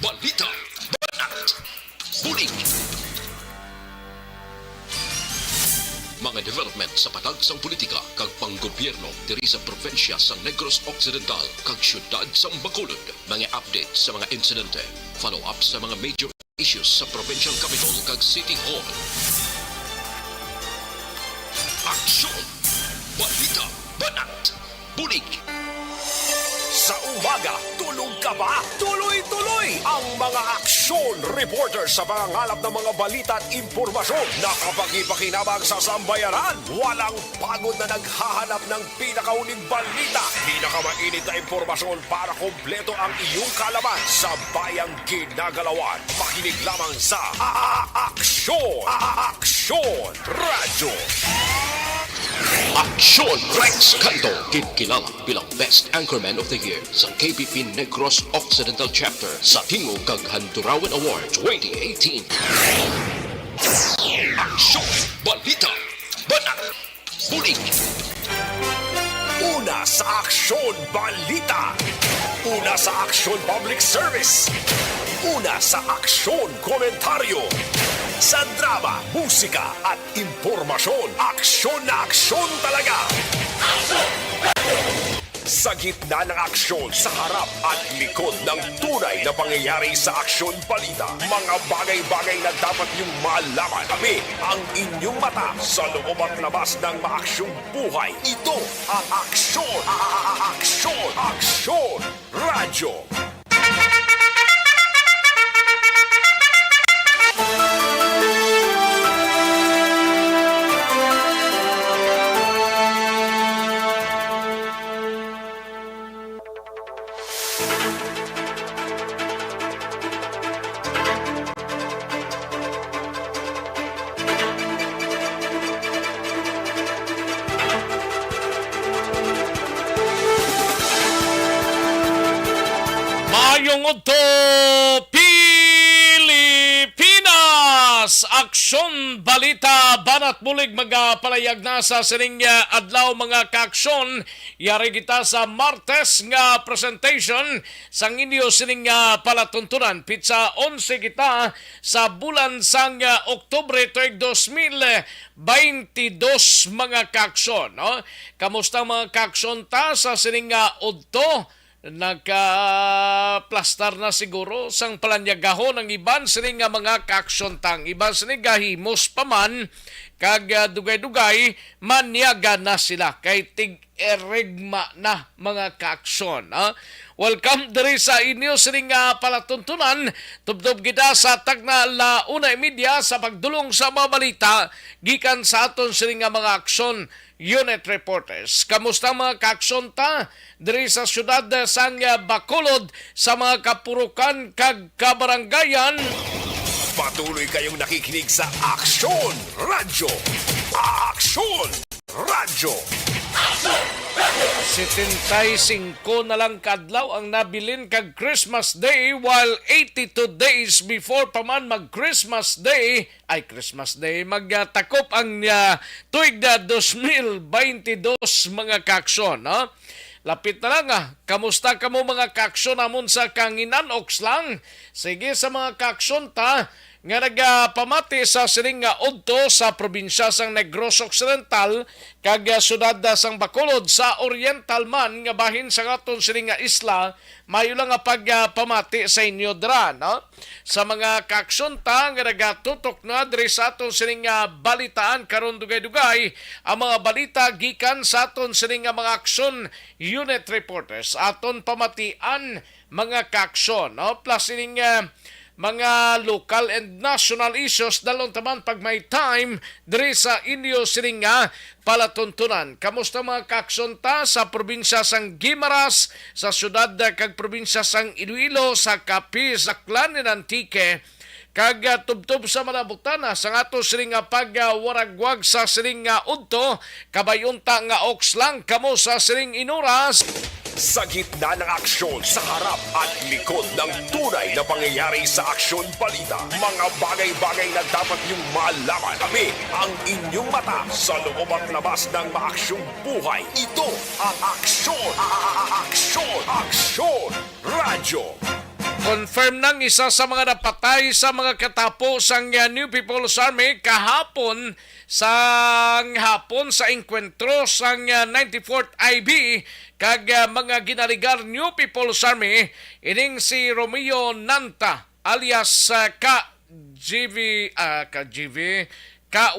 balita, banat, bulig. Mga development sa patagsang politika kag panggobyerno diri sa probinsya sa Negros Occidental kag syudad sa Bacolod. Mga update sa mga insidente, follow up sa mga major issues sa provincial capital kag City Hall. Aksyon! Balita! Banat! Bulig! Sa umaga, tulog ka ba? Tuloy-tuloy ang mga aksyon reporter sa mga ngalap ng mga balita at impormasyon na kapag-ipakinabang sa sambayaran. Walang pagod na naghahanap ng pinakauling balita. Pinakamainit na impormasyon para kompleto ang iyong kalaman sa bayang ginagalawan. Makinig lamang sa Aksyon! Aksyon Radyo! Aksyon! Rex Canto, kilala bilang Best Anchorman of the Year sa KBP Negros Occidental Chapter sa Tingog kag Handurawan Award 2018. Aksyon! Balita! Banat! Bulig! Una sa Aksyon Balita. Una sa Aksyon Public Service. Una sa Aksyon Komentaryo. Sa drama, musika at impormasyon, aksyon na aksyon talaga. Sa gitna ng aksyon, sa harap at likod ng tunay na pangyayari sa Aksyon Balita, mga bagay-bagay na dapat niyong malaman. Kami ang inyong mata sa loob at labas ng maaksyong buhay. Ito ang Aksyon! Aksyon! Aksyon! Radyo! Mayong udto Pilipinas! Aksyon Balita Banat Bulig magapalayag na sa sining adlaw mga kaaksyon. Yari kita sa Martes nga presentation sang inyo sining palatuntunan. Pizza 11 kita sa bulan sang Oktubre tuig 2022 mga kaaksyon. No? Kamusta mga kaaksyon ta sa sining udto? Nagka-plastar na siguro sang palanyagahon ng iban sining nga mga kaaksyon tang iban sining gahimos pa man kag dugay-dugay manyaga na sila kay tig-erigma na mga kaaksyon. Welcome diri sa inyo sining palatuntunan. Tubdob kita sa tagna launa media sa pagdulong sa mga balita gikan sa aton sining mga aksyon unit reporters. Kamusta mga kaaksyon ta? Diri sa syudad sang Bacolod sa mga kapurukan kag kabarangayan. Patuloy kayong nakikinig sa Aksyon Radyo. Aksyon Radyo. 75 na lang kadlaw ang nabilin kag Christmas Day while 82 days before pa man mag-Christmas Day magtakop ang tuig na 2022 mga kaaksyon. No? Lapit na lang kamusta kamo mga kaaksyon namon sa Kanginan Oxlang? Sige sa mga kaaksyon ta nga nagpamati sa sining udto sa probinsya sang Negros Occidental kag syudad sang Bacolod sa Oriental man nga bahin sa aton sining isla mayo lang nga pagpamati sa inyo dra no sa mga kaaksyon ta nga nagatutok na diri sa aton sining balitaan karon dugay-dugay ang mga balita gikan sa aton sining mga aksyon unit reporters aton pamatian mga kaaksyon no plus sining mga local and national issues dalon taman pag may time diri sa inyo sining palatuntunan. Kamusta mga kaaksyon ta sa probinsya sang Guimaras, sa syudad kag probinsya sang Iloilo, sa Capiz, Aklan and Antique, kag tubtob sa malabutana sa ato sining pagwaragwag sa sining udto kabayunta nga Oxlang kamo sa sining Inuras. Sa gitna ng aksyon, sa harap at likod ng tunay na pangyayari sa Aksyon Balita, mga bagay-bagay na dapat niyong malaman. Kami ang inyong mata sa loob at labas ng maaksyong buhay. Ito ang Aksyon! Aksyon! Aksyon! Radyo! Confirm ng isa sa mga napatay sa mga katapos ang New People's Army kahapon sa engkwentro sang 94th IB kag mga ginaligar New People's Army ining si Romeo Nanta alias ka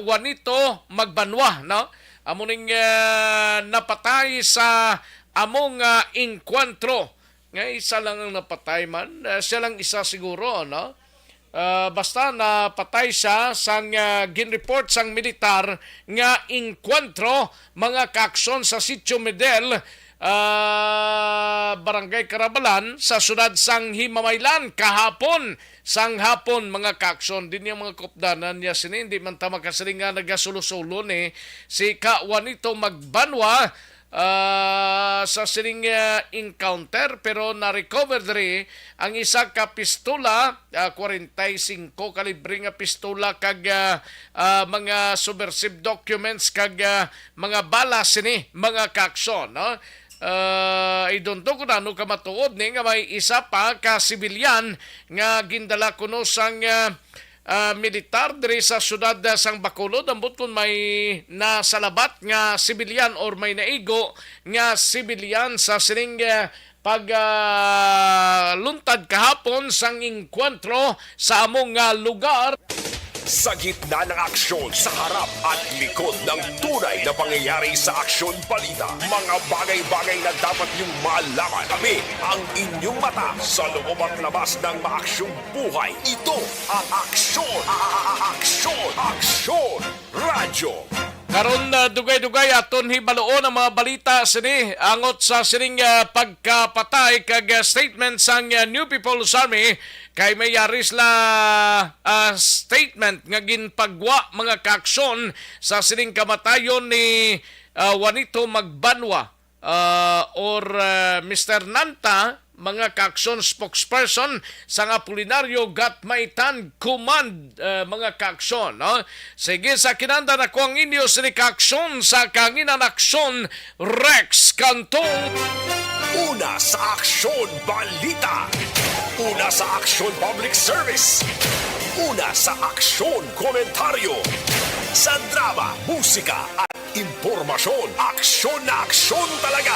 Juanito Magbanwa, no? Amuning napatay sa among engkwentro. Nga isa lang ang napatay man, siya lang isa siguro, no? Basta napatay siya sang ginreport sang militar nga engkwentro mga kaaksyon sa Sitio Medel, Barangay Carabalan sa syudad sang Himamaylan kahapon sang hapon mga kaaksyon din yung mga kopdanan niya sini hindi man ta makasiling nga nagasulusulo ni si Ka Juanito Magbanwa sa sining encounter pero na-recover diri ang isa ka pistola, 45 kalibre nga pistola kag mga subversive documents kag mga bala sini mga kaaksyon, no? Idonto ko na ano ka matuod ni nga may isa pa ka sibilyan nga gindala kuno sang militar diri sa syudad sang Bacolod ambot kun may nasalabat nga sibilyan or may naigo nga sibilyan sa sining luntad kahapon sang engkwentro sa among lugar. Sa gitna ng aksyon, sa harap at likod ng tunay na pangyayari sa Aksyon Balita, mga bagay-bagay na dapat niyong malaman. Kami ang inyong mata sa loob at labas ng maaksyong buhay. Ito ang Aksyon! Aksyon! Radyo! Karon dugay-dugay aton hibaloon ang mga balita sini angot sa sining pagkapatay kag statement sang New People's Army kay may yaris la statement nga ginpagwa mga kaaksyon sa sining kamatayon ni Juanito Magbanwa or Mr. Nanta, mga kaaksyon spokesperson sa Apolinario Gatmaitan Command, mga kaaksyon, no? Sige sa kinanda na ko ang inyo sa kaaksyon sa Kanginan Aksyon Rex Cantong. Una sa Aksyon Balita. Una sa Aksyon Public Service. Una sa Aksyon Komentaryo. Sa drama, musika at impormasyon. Aksyon na aksyon talaga.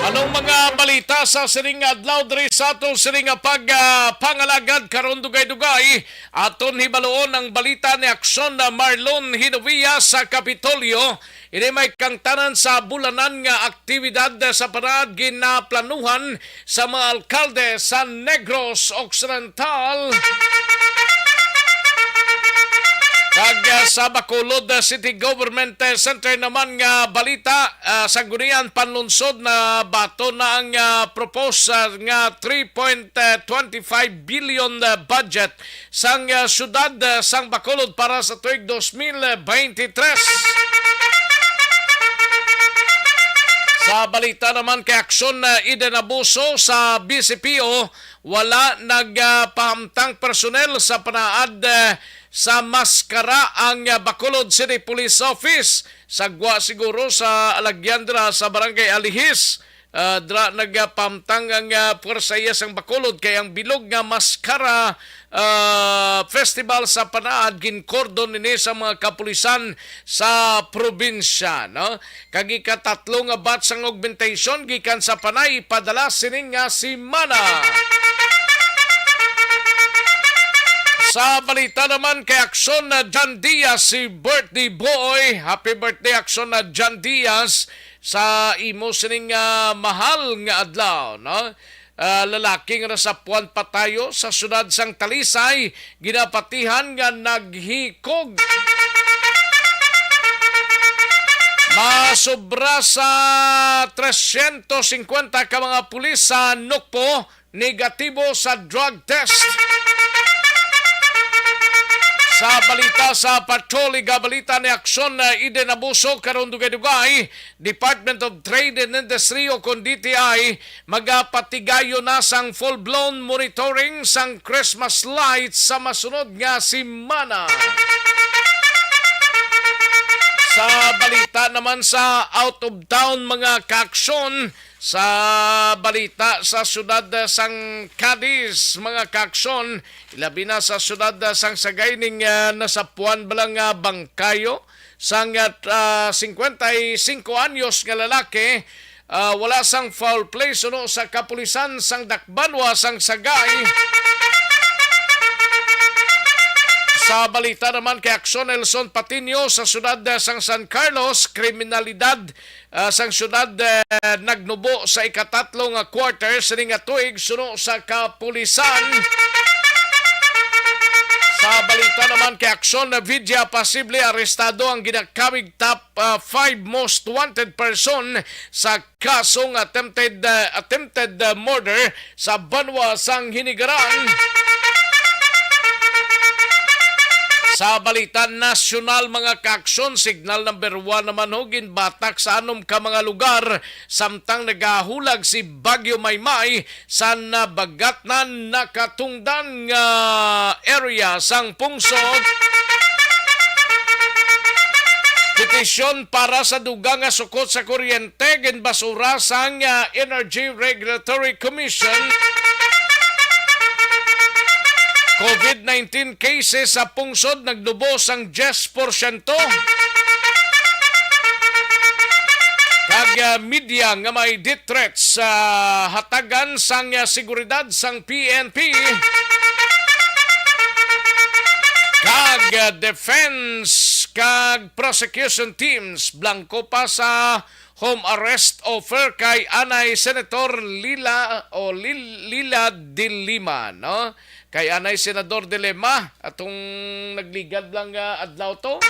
Anong mga balita sa sining adlaw diri sa aton sining pangalagad karon dugay-dugay aton hibaloon ang balita ni Aksyon na Marlon Hinovia sa Kapitolyo. Ini may kangtanan sa bulanan nga aktibidad sa parad ginaplanuhan sa mga alkalde sa Negros Occidental. Kag sa Bacolod City Government Center naman nga balita sa gunian panlunsod na bato na ang propose nga 3.25 billion budget sang syudad sang Bacolod para sa tuig 2023. Sa balita naman kay Aksyon na Eden Abuso sa BCPO, wala nagpahamtang personel sa panaad sa maskara ang Bacolod City Police Office. Sagwa siguro sa Alagyandra sa Barangay Alihis. Nagpamtang ang puwersaya sang Bacolod kay ang bilog nga maskara festival sa panaad ginkordon ini sa mga kapulisan sa probinsya, no? Kag ikatatlo nga batch sang augmentation gikan sa panay padala sining nga simana. Sa balita naman kay Aksyon na John Diaz, si birthday boy. Happy birthday Aksyon na John Diaz sa imo sining mahal nga adlaw, no? Lalaki nga nasapuan pa tayo sa syudad sang Talisay, ginapatihan nga naghikog. Masobra sa 350 ka mga pulis sa Nukpo, negatibo sa drug test. Sa balita sa patroliga, balita ni Aksyon na Iden Abuso karon dugay-dugay, Department of Trade and Industry o kung DTI magapatigayo na sang full-blown monitoring sang Christmas lights sa masunod nga simana. Sa balita naman sa out of town mga kaaksyon, sa balita sa syudad sang Cadiz mga kaaksyon, ilabi na sa syudad sang Sagayning nasapuan balang bangkayo sang 55 anyos nga lalaki, wala sang foul play suno sa kapulisan sang Dakbanwa sang Sagay. Sa balita naman kay Aksyon Nelson Patino sa syudad sang San Carlos, kriminalidad sang syudad nagnubo sa ikatatlong quarter sa nga tuig suno sa kapulisan. Sa balita naman kay Aksyon na Vidya, posible arestado ang ginakamig top 5 most wanted person sa kasong attempted murder sa Banwa sang Hinigaran. Sa balita nasyonal mga kaaksyon, signal number 1 naman hugin batak sa anom ka mga lugar samtang nagahulag si Bagyo Maymay sa nabagatnan nakatungdan nga area sang pungsod. Petisyon para sa dugang nga sukot sa kuryente gin basura sang Energy Regulatory Commission. COVID-19 cases sa pungsod nagdubos ang 10%. Kag media nga may death threats sa hatagan sang seguridad sang PNP. Kag defense kag prosecution teams blanco pa sa home arrest offer kay anay Senator Lila de Lima, no? Kay anay Senador de Lima atong nagligad lang adlaw to.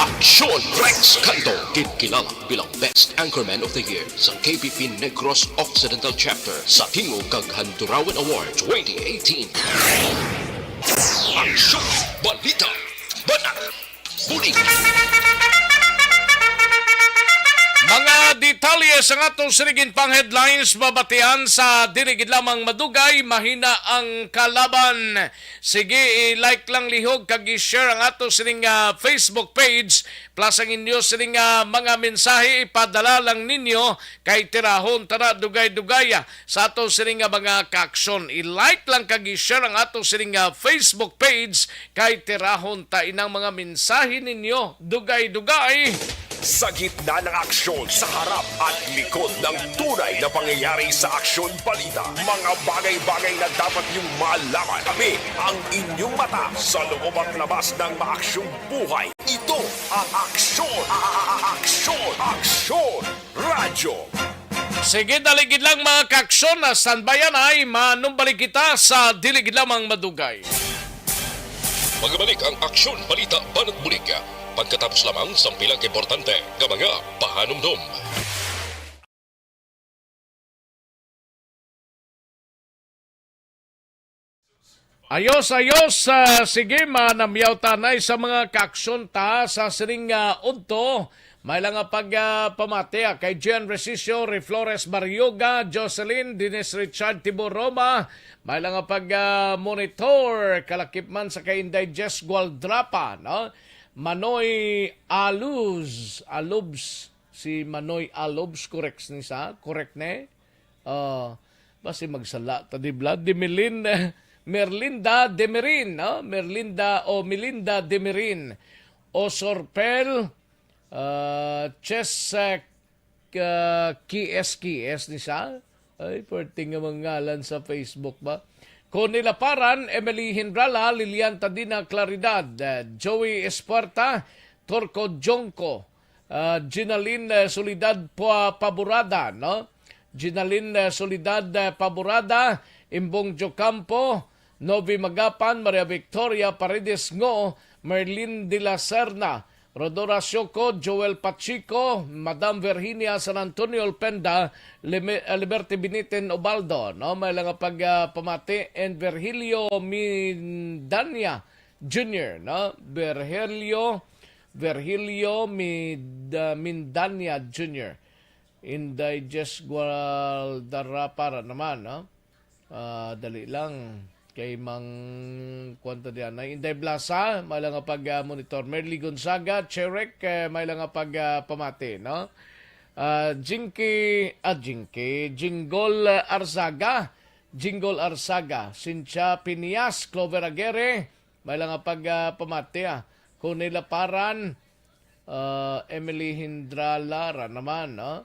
Aksyon Rex Canto, kinilala bilang Best Anchorman of the Year sa KBP Negros Occidental Chapter sa Tingog kag Handurawan Award 2018. Aksyon Balita Banat Bulig. Mga detalye sa atong sinigin pang headlines, babatian sa diligid lamang madugay, mahina ang kalaban. Sige, i-like lang lihog kag i-share ang atong sining Facebook page plus ang inyo sining mga mensahe ipadala lang ninyo kay tirahon tara dugay-dugay sa atong sining mga kaaksyon. I-like lang kag i-share ang atong sining Facebook page kay tirahon ta inang mga mensahe ninyo dugay-dugay. Sa gitna ng aksyon, sa harap at likod ng tunay na pangyayari sa Aksyon Balita, mga bagay-bagay na dapat niyong malaman. Kami ang inyong mata sa loob at labas ng maaksyong buhay. Ito ang Aksyon! Aksyon! Aksyon! Radyo! Sige, daligid lang mga kaaksyon na standbyan ay manumbalik kita sa diligid lamang madugay. Magbalik ang Aksyon Balita Banat Bulig pagkatapos lamang sa pilang importante nga mga pahanumdum. Ayos, sige, manamyaw tanay sa mga kaaksyon ta sa siring udto. May lang pagpamati kay Gian Resicio, Flores Barrioga, Jocelyn, Dennis Richard Tibor Roma. May lang monitor, kalakipman sa kay Inday Jess Gualdrapa, no? Manoy Alubs, si Manoy Alubs, correct ne? Basi magsala, tadibla, Merlinda Demerin, no? Melinda Demerin, Osorpel, Chesak Kies ni siya. Ay, perting nga mangalan sa Facebook ba? Connie Laparan, Emily Hindrala, Lilian Tadina Claridad, Joey Esparta, Torco Jonco, Ginaline Solidad Paburada, no? Ginaline Solidad Paburada, Imbong Jocampo, Novi Magapan, Maria Victoria Paredes Ngo, Merlin de la Serna, Rodora Sioco, Joel Pachico, Madam Virginia San Antonio Alpenda, Liberty Binitin Ubaldo, no? May lang pagpamati, and Virgilio Mindania Jr., no? Virgilio Mindania Jr. Inday Jess Gualdarrapara naman, no? Dali lang kay Mang kwanta diyan na Inday Blasa, may lang pag-monitor. Merly Gonzaga, Cherek, may lang pamati, no? Jinggol Arzaga, Cynthia Pinias, Clover Aguirre, may lang pamati, Conela Paran, Emily Hindralara naman, no?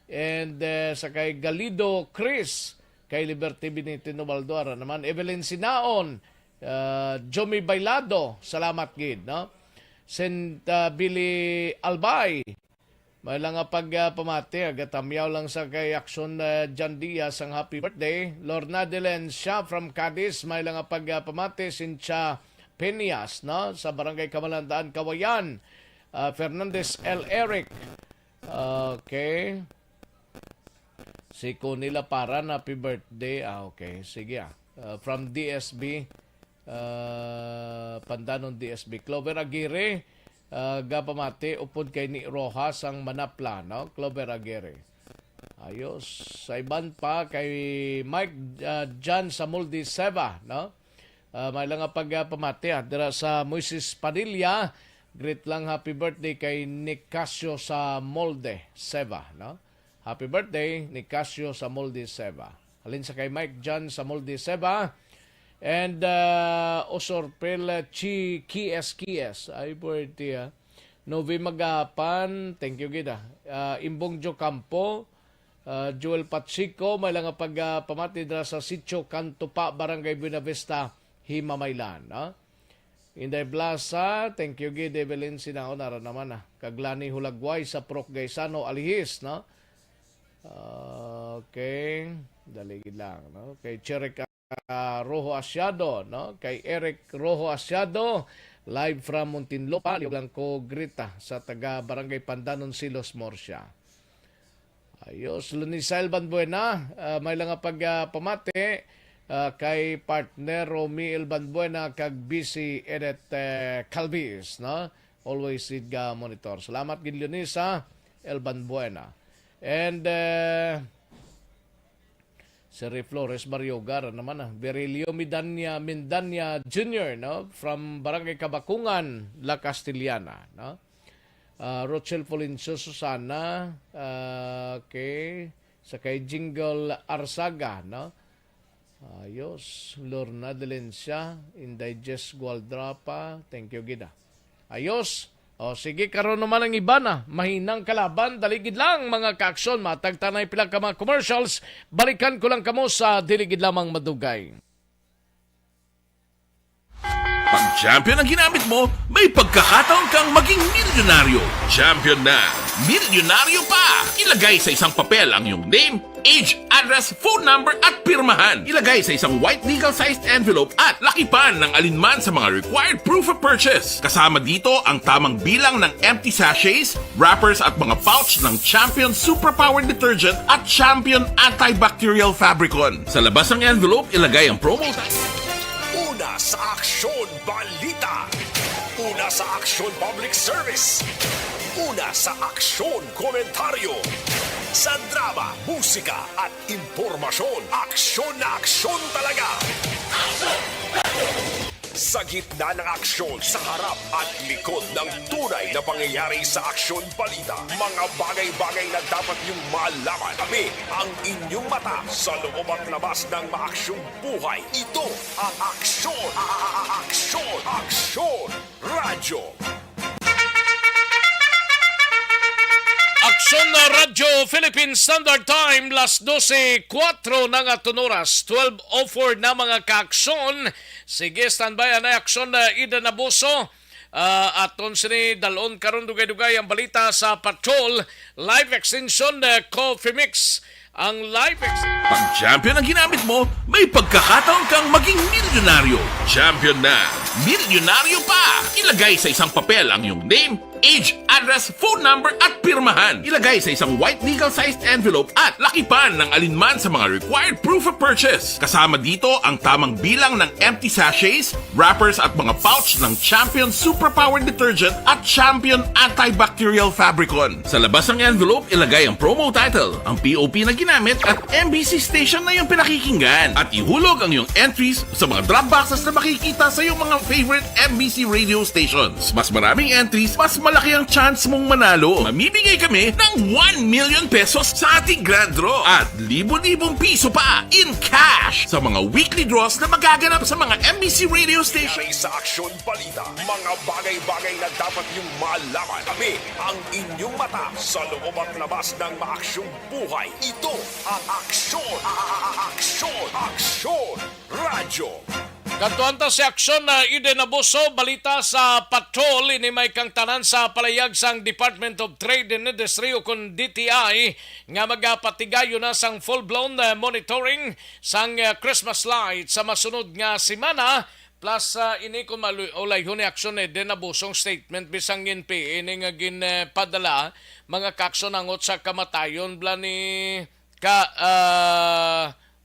And sa kay Galido Chris, kay Liberty Binitin Ubaldo naman, Evelyn Sinaon, Jomi Bailado, salamat gid, no? Billy Albay, may lang pamati, agatamyaw lang sa kay Action John Diaz ang happy birthday. Lorna Delencia from Cadiz, may lang pamati. Cynthia Penias, no? Sa Barangay Kamalandaan, Kawayan. Fernandez L. Eric, okay. Si Conila Paran, happy birthday. Okay. Sige. From DSB, Pandanon DSB. Clover Aguirre, gapamati, upod kay ni Rojas ang Manapla, no? Clover Aguirre. Ayos. Sa iban pa, kay Mike John Samuldi Seva, no? May lang pagpamati. Dira sa Moises Padilla, great lang happy birthday kay Nicasio sa Molde Seva, no? Happy birthday, Nicasio Samoldi Seva. Halin sa kay Mike John Samoldi Seva. And Osorpel Kies. Ay, birthday. Novi Magapan. Thank you, Gida. Imbong Jo Campo. Joel Pachico. May lang pagpamati dra sa Sitio Cantupa, Barangay Buenavista, Himamaylan. No? Inday Blasa. Thank you, Gida. Evelyn Sinao. Nara naman. Kaglani Hulagway sa Proc Gaisano Alihis. No? Okay, daligid lang, no? Kay Cherek Rojo Asiado, no? Kay Eric Rojo Asiado, live from Muntinlupa, lang ko Grita sa taga Barangay Pandanon Silos Morsia. Ayos, Lunisel Banbuena, may lang pagpamati kay partner Romiel Banbuena kag BC Edit Calvis, no? Always sidga monitor. Salamat gid Lunisa El Banbuena. And Seri Flores Barriogar naman, Virilio Mindania Jr., no? From Barangay Kabakungan, La Castellana, no? Rochelle Polincio Susana, okay, sa kay Jingle Arzaga, no? Ayos, Lorna Delencia, Inday Jess Gualdrapa, thank you, Gida. Ayos. O sige, karon naman ang iba na. Mahinang kalaban, daligid lang mga kaaksyon. Matagtanay pilang ka mga commercials. Balikan ko lang kamo sa diligid lamang madugay. Pag champion ang ginamit mo, may pagkakataon kang maging milyonaryo. Champion na, milyonaryo pa! Ilagay sa isang papel ang iyong name, age, address, phone number at pirmahan. Ilagay sa isang white legal-sized envelope at lakipan ng alinman sa mga required proof of purchase. Kasama dito ang tamang bilang ng empty sachets, wrappers at mga pouch ng Champion Superpower Detergent at Champion Antibacterial Fabricon. Sa labas ng envelope, ilagay ang promo tag. Una sa Aksyon Balita. Una sa Aksyon Public Service. Una sa Aksyon Komentaryo. Sa drama, musika at impormasyon. Aksyon na aksyon talaga. Sa gitna ng aksyon, sa harap at likod ng tunay na pangyayari sa Aksyon Balita. Mga bagay-bagay na dapat niyong malaman. Kami ang inyong mata sa loob at labas ng maaksyong buhay. Ito ang Aksyon! Aksyon! Aksyon! Radyo! Aksyon na Radyo Philippine Standard Time, las 12:04 na nga tunuras, 12:04 na mga kaaksyon. Sige, standby na aksyon na Ida Naboso. Aton sini dalon karon dugay-dugay ang balita sa patrol. Live extension na Coffee Mix. Ang live extension. Pag champion ang ginamit mo, may pagkakataon kang maging milyonaryo. Champion na, milyonaryo pa! Ilagay sa isang papel ang iyong name, age, address, phone number at pirmahan. Ilagay sa isang white legal-sized envelope at lakipan ng alinman sa mga required proof of purchase. Kasama dito ang tamang bilang ng empty sachets, wrappers at mga pouch ng Champion Superpower Detergent at Champion Antibacterial Fabricon. Sa labas ng envelope, ilagay ang promo title, ang POP na ginamit at MBC station na yung pinakikinggan. At ihulog ang iyong entries sa mga drop boxes na makikita sa iyong mga favorite MBC radio stations. Mas maraming entries, mas malaki ang chance mong manalo. Mamibigay kami ng 1 million pesos sa ating grand draw at libo-libong piso pa in cash sa mga weekly draws na magaganap sa mga MBC radio stations. Yari sa Aksyon Balita, mga bagay-bagay na dapat niyong malaman. Kami ang inyong mata sa loob at labas ng maaksyong buhay. Ito ang Aksyon! Aksyon! Aksyon! Radyo! Kantuan ta si aksyon na Eden Abuso, balita sa patrol, ini may kang tanan sa palayag sang Department of Trade and Industry o kung DTI nga magapatigayo na sang full-blown monitoring sang Christmas lights sa masunod nga semana. Plus, ini kung malulay ni aksyon Eden Abusong statement bisang NPA ini nga ginpadala mga kaksyon angot sa kamatayon bla ni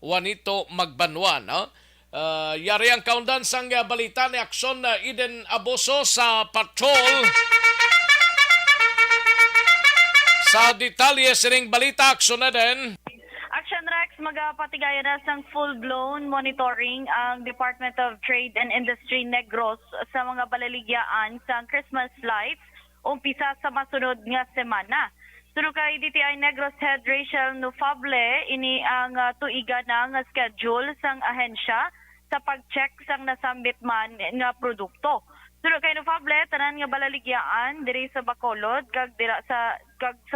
Juanito Magbanwa, no? Yari ang kaundan sang balita ni aksyon na Eden Abuso sa patrol. Sa detalye sining balita aksyon na din. Action Rex, magpatigaya na sang full-blown monitoring ang Department of Trade and Industry Negros sa mga balaligyaan sa Christmas lights umpisa sa masunod nga semana. Sunod kay DTI Negros Head Rachel Nufable, ini ang tuiga na nga schedule sang ahensya sa pag-check sang nasambit man nga produkto. Sunod kay Nufable, tanan nga balaligyaan diri sa Bacolod kag dira sa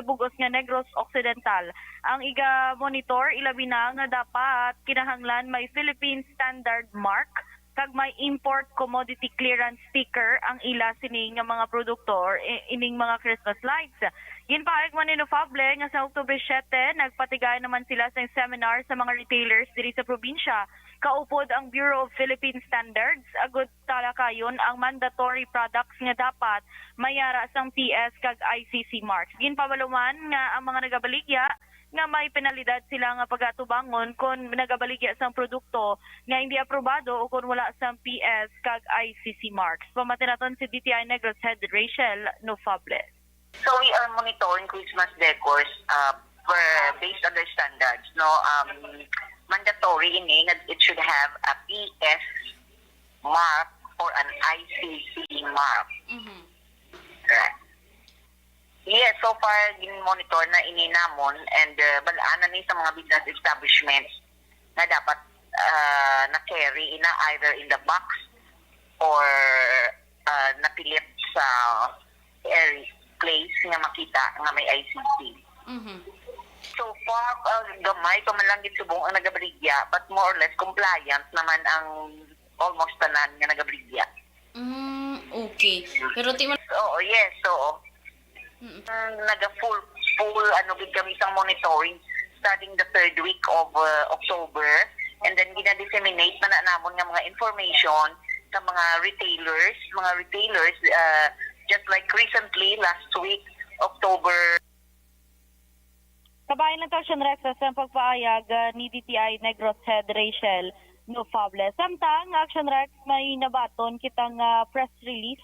bugos nga Negros Occidental. Ang iga monitor ilabi na nga dapat kinahanglan may Philippine Standard Mark kag may import commodity clearance sticker ang ila sini nga mga produkto or ining mga Christmas lights. Ginpaayag man ni Nufable nga sa Oktubre 7 nagpatigay naman sila sa seminar sa mga retailers diri sa probinsya. Kaupod ang Bureau of Philippine Standards, agud talakayon ang mandatory products nga dapat mayara sang PS kag ICC marks. Ginpabaluman nga ang mga nagabaligya nga may penalidad sila nga pagatubangon kung nagabaligya sang produkto nga hindi aprobado o kung wala sang PS kag ICC marks. Pamatinaton si DTI Negros Head Rachel Nufable. So we are monitoring Christmas decors based on their standards. No, mandatory ini it should have a PS mark or an ICC mark. Mm-hmm. Right. Yes, so far gin-monitor na ini namon and balaan ni sa mga business establishments na dapat na-carry ina either in the box or napilit sa place nga makita nga may ICC. Mm-hmm. So far, gamay pa man lang gitsubong ang nagabaligya, but more or less compliant naman ang almost tanan nga nagabaligya. Okay. Pero di man... Oo, yes, so naga-full gid kami isang monitoring starting the 3rd week of October, and then gina-disseminate na namon nga mga information sa mga retailers, just like recently, last week, October. Kabayan ng Action Rex sa pagpaayag ni DTI Negros Head Rachel Nufable. Samtang Action Rex may nabaton kitang press release.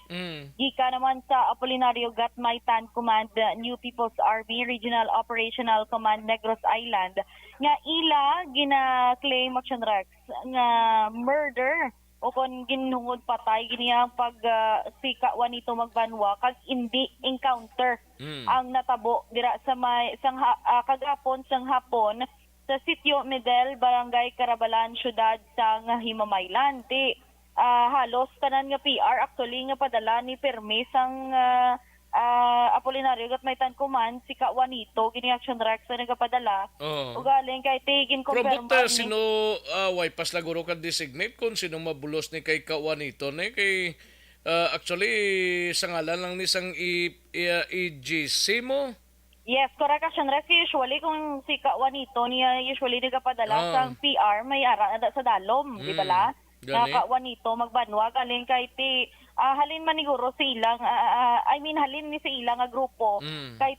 Gika naman sa Apolinario Gatmaytan Command New People's Army Regional Operational Command Negros Island nga ila gina-claim Action Rex nga murder o kung ginhungod patay giniyang pag sika Juanito Magbanwa kag hindi encounter ang natabo dira sa may kagapon sang hapon sa Sitio Medel, Barangay Carabalan, Syudad sang Himamaylan. Halos tanan nga PR actually nga padala ni Perme sang Apolinario Gatmaytan Command si Juanito gini Action Rex na nagapadala. Ugaling kay tigin confirm Pero sino way pas laguro ka designate kung sino mabulos ni kay Juanito ni kay actually sa ngalan lang ni sang EGC mo. Yes, correct Action Rex. Usually kung si Juanito niya usually nagapadala sang PR may ara sa dalom, di ba la? Juanito Magbanwa galing kay halin man siguro sa ilang halin ni sa ilang nga grupo kay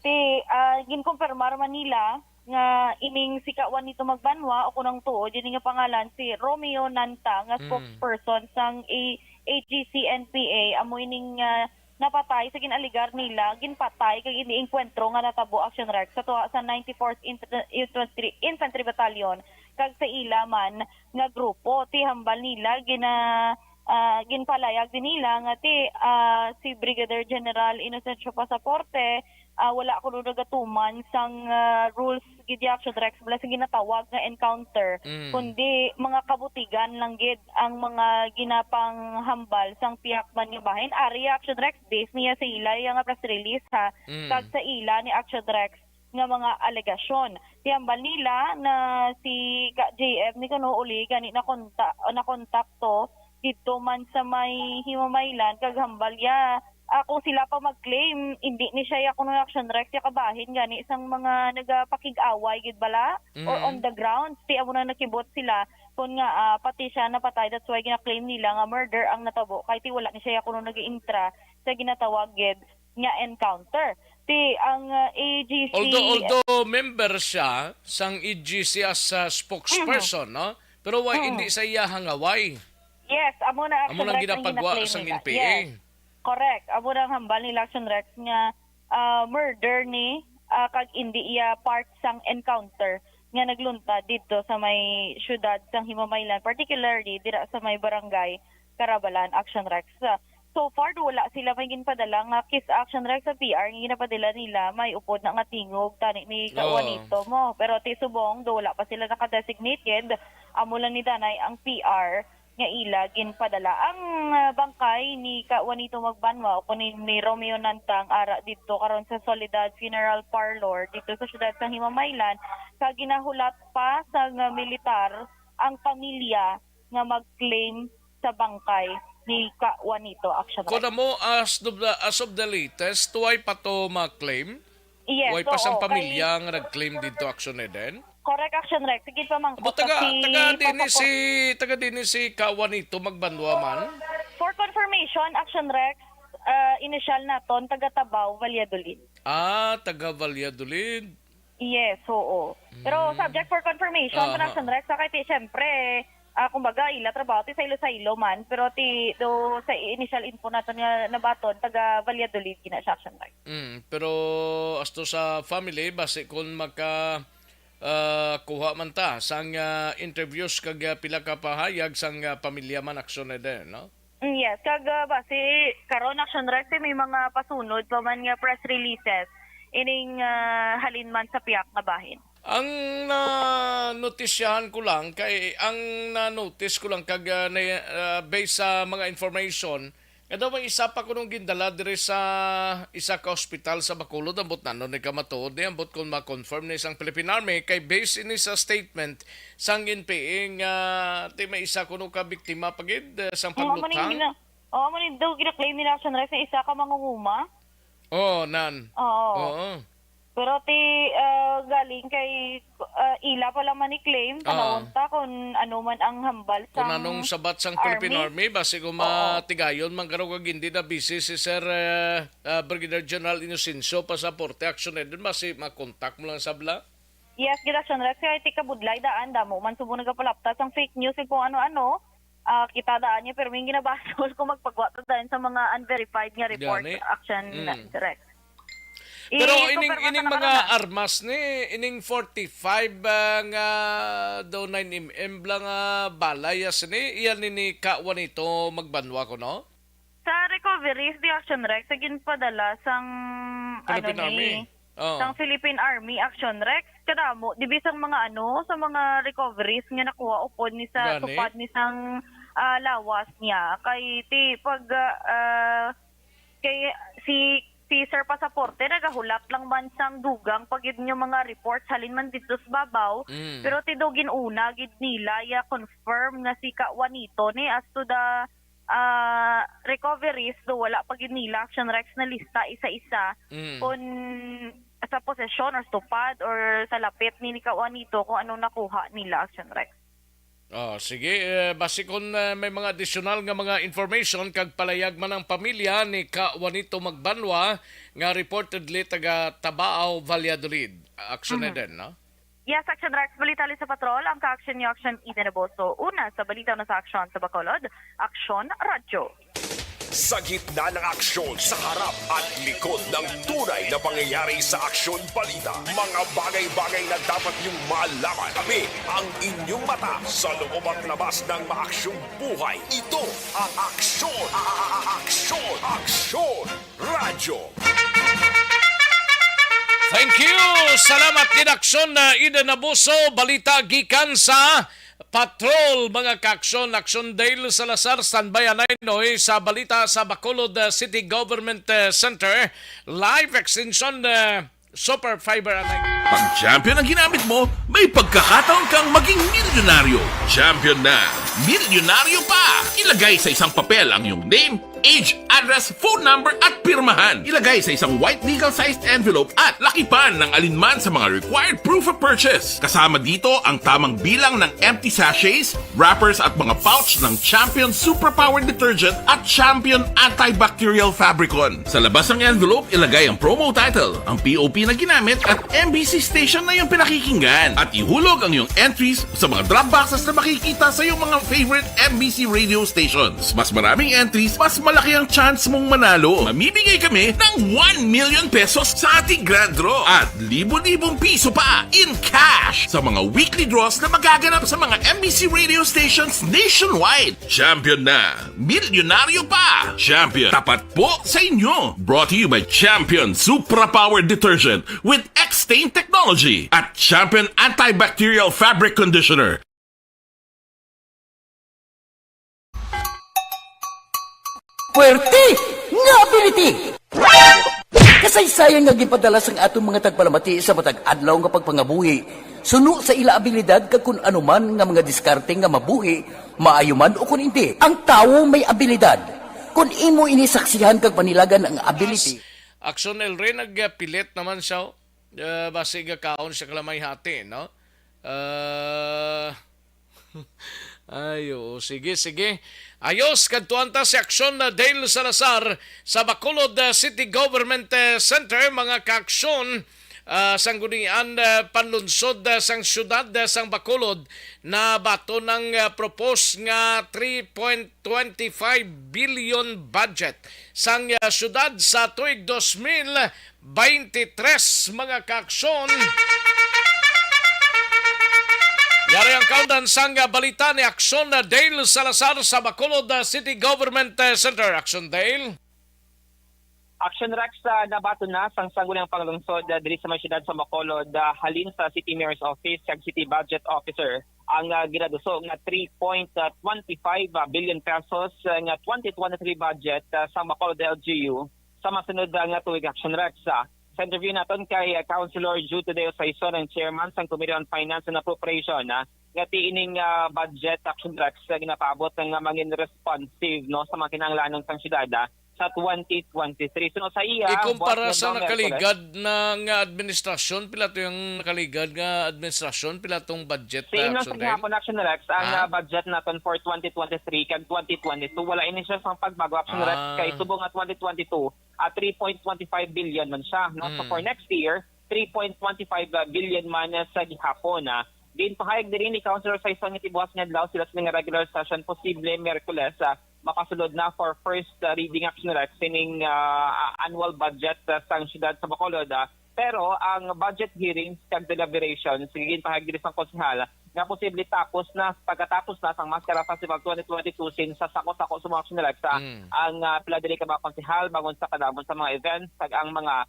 ginkumpirmar man nila nga ining si Kawan nito magbanwa o kunang tuod yun nga pangalan si Romeo Nanta nga spokesperson sang AGCNPA amo ining napatay sa ginaligar nila ginpatay kay iniengkwentro nga natabo action rec sa tuwa sa 94th Infantry Battalion kag sa ila man nga grupo ti hambal nila ginpalayag din nila nga si Brigadier General Inocencio Pasaporte wala ko nagatuman sang rules gid action rex bala sa ginatawag nga encounter kundi mga kabutigan lang gid ang mga ginapang hambal sang piyak man nga bahin ari action rex base niya sa ila nga press release ha kag sa ila ni action rex nga mga alegasyon tiyambal nila na si JF ni kuno uli gani na kontakto dito man sa may himamaylan kag hambal ya kung sila pa mag-claim hindi ni siya kuno action rec ya kabahin gani isang mga nagapakig-away gid bala or on the ground ti amo na nakibot sila kun nga pati siya napatay that's why gina-claim nila nga murder ang natabo kay ti wala ni siya kuno nag-intra sa ginatawag gid nga encounter ti ang AGC although member siya sang AGC as spokesperson no pero why hindi sa iya hangaway. Yes, amo na action lang rec ginapagwa sang NPA. Yes. Correct. Amo nang hambal ni action rec nga murder ni kag hindi iya part sang encounter nga nagluntad dito sa may syudad sang Himamaylan, particularly dira sa may barangay Carabalan action rec. So far wala sila may ginpadala nga kiss action rec sa PR nga ginapadala nila may upod na nga tingog tani ni Kawanito mo. Pero ti subong do wala pa sila naka-designated amo lang ni Danay ang PR nga ila ginpadala ang bangkay ni Kawanito Magbanwa o kunin ni Romeo Nantang ara dito karon sa Soledad Funeral Parlor dito sa siyudad sa Himamaylan kag ginahulat pa sa militar ang pamilya nga mag-claim sa bangkay ni Kawanito action. Kuno mo as of the latest tuway pa to ma-claim? Yes, way pa sang pamilya nga nag-claim dito action din? Correct action rec. Sige pa mangko. Taga din si Kawanito Magbanwa man. For confirmation, action rec initial naton taga Tabaw, Valladolid. Taga Valladolid. Yes, oo. Pero subject for confirmation sa action rec sa kay syempre kumbaga ila trabaho ti sa ilo man pero ti do sa initial info naton nga nabaton taga Valladolid kina sa action rec. Pero asto sa family base kung kuha man ta sang interviews kag pila ka pahayag sang pamilya man aksyon na din, no? Yes, kag base karon action rec may mga pasunod pa man nga press releases ining halin man sa piyak nga bahin. Ang na-notisyahan ko lang kag based sa mga information kada may isa pa kunong gindala dire sa isa ka ospital sa Bacolod ambot nanon ni kamatuod ni ambot kung ma-confirm ni isang Philippine Army kay based ini sa statement sang NPA nga may isa kuno ka biktima pagid sang pagluthang. Mo ni daw gina-claim nila action rec sa isa ka mangunguma. Nan. Oo. Pero galing kay ila pa lang man i-claim kanawunta kung ano man ang hambal sa kung anong sabat sang Philippine Army base kung matigayon man karo kag hindi na busy si Sir Brigadier General Inocencio Pasaporte action din base ma-contact mo lang sabla. Yes, gidasyon rek kay tika budlay daan damo man subo nagapalaptas ang fake news kung ano-ano kita daan niya pero may ginabasol kung magpagwato dahil sa mga unverified nga report action direct. Pero ining mga armas ni ining 45 nga do 9mm lang balayas ni iyan ni Kawanito Magbanwa ko no? Sa recoveries di action rec sa ginpadala sang Philippine Army. Sang Philippine Army action rec kadamo di bisang mga sa mga recoveries nga nakuha upod ni sa tupad ni sang lawas niya kay ti pag kay si Sir Pasaporte nagahulap lang man sang dugang pagid nyo mga reports halin man dito sa babaw pero tidogin una gid nila ya confirm nga si Kawanito ni as to the recoveries do wala pagid nila action recs na lista isa-isa kung sa possession or stupad or sa lapit ni Kawanito kung anong nakuha nila action recs. Oh, sige, base kung may mga additional nga mga information kag palayag man ang pamilya ni Ka Juanito Magbanwa nga reportedly taga Tabao, Valladolid. Action na din, no? Yes, Action Rex, balita sa patrol, ang ka-action ni Action Eden Boso. Una sa balita na sa Action sa Bacolod, Action Radyo. Sa gitna ng aksyon, sa harap at likod ng tunay na pangyayari sa Aksyon Balita. Mga bagay-bagay na dapat niyong malaman. Kami ang inyong mata sa loob at labas ng maaksyong buhay. Ito ang Aksyon! Aksyon! Aksyon! Radyo! Thank you! Salamat din Aksyon na Eden Abuso. Balita gikan sa Patrol, mga ka-aksyon. Aksyon Dale Salazar, standby Noy sa balita sa Bacolod City Government Center. Live extension super fiber anay. Pag champion ang ginamit mo, may pagkakataon kang maging milyonaryo. Champion na! Milyonaryo pa! Ilagay sa isang papel ang iyong name, age, address, phone number at pirmahan. Ilagay sa isang white legal-sized envelope at lakipan ng alinman sa mga required proof of purchase. Kasama dito ang tamang bilang ng empty sachets, wrappers at mga pouch ng Champion Superpower Detergent at Champion Antibacterial Fabricon. Sa labas ng envelope, ilagay ang promo title, ang POP na ginamit at MBC station na yung pinakikinggan. At ihulog ang iyong entries sa mga drop boxes na makikita sa iyong mga favorite MBC radio stations. Mas maraming entries, mas malaki ang chance mong manalo. Mamimigay kami ng 1 million pesos sa ating grand draw at libo-libong piso pa in cash sa mga weekly draws na magaganap sa mga MBC radio stations nationwide. Champion na! Milyonaryo pa! Champion, tapat po sa inyo! Brought to you by Champion Supra Power Detergent with X-Stain Technology at Champion Antibacterial Fabric Conditioner. Puwerte nga ability! Kasaysayan nga gipadala sang atong mga tagpalamati sa matag adlaw nga pagpangabuhi. Suno sa ila abilidad kag kun anuman nga mga diskarte nga mabuhi, maayo man o kun hindi. Ang tawo may abilidad. Kung imo inisaksihan kag panilagan ang ability. Action El Rey nagpilit naman siya. Base nga kaon siya kalamay hati, no? Ayo, sige. Ayos, kantuan ta si Aksyon na Dale Salazar sa Bacolod City Government Center, mga ka-aksyon. Sanggunian panlunsod sang syudad sang Bacolod na bato ng propose nga 3.25 billion budget sang syudad sa tuig 2023, mga ka-aksyon. Yari ang kaundan sang balita ni Aksyon na Dale Salazar sa Bacolod City Government Center. Aksyon Dale. Action Rex nabato na sang sangguniang panglungsod diri sa mga syudad sa Bacolod halin sa City Mayor's Office kag City Budget Officer ang ginaduso nga 3.25 billion pesos nga 2023 budget sa Bacolod LGU sa masunod nga tuig. Action Rex sa interview naton kay Councilor Jude Tadeo Saison, ang chairman sang Committee on Finance and Appropriation nga tiining budget. Action Rex ginapaabot nga mangin responsive no sa mga kinahanglanon sang syudad sa 2023. So sa iya, ikumpara sa nakaligad na nga administrasyon, pila to yung nakaligad nga administrasyon, pila tong budget sa inyo Action sa gihapon, Action Rex, ang budget naton for 2023 kag 2022 wala ini siya sang pagbago. Action Rex kay subong nga 2022 3.25 billion man siya, no? So for next year 3.25 billion man sa gihapon din pahayag diri ni Councilor Saison nga tibuas nga adlaw sila sa mga regular session posible Miyerkules makasulod na for first reading. Action Rex sining annual budget sang syudad sa Bacolod. Pero ang budget hearings kag deliberations sige pahayag diri sang konsehal nga posible tapos na pagkatapos na sang Mascara Festival 2022 since sa sako-sako sa mga Action Rex ang pila diri ka mga konsehal bangon sa kadamon sa mga events kag ang mga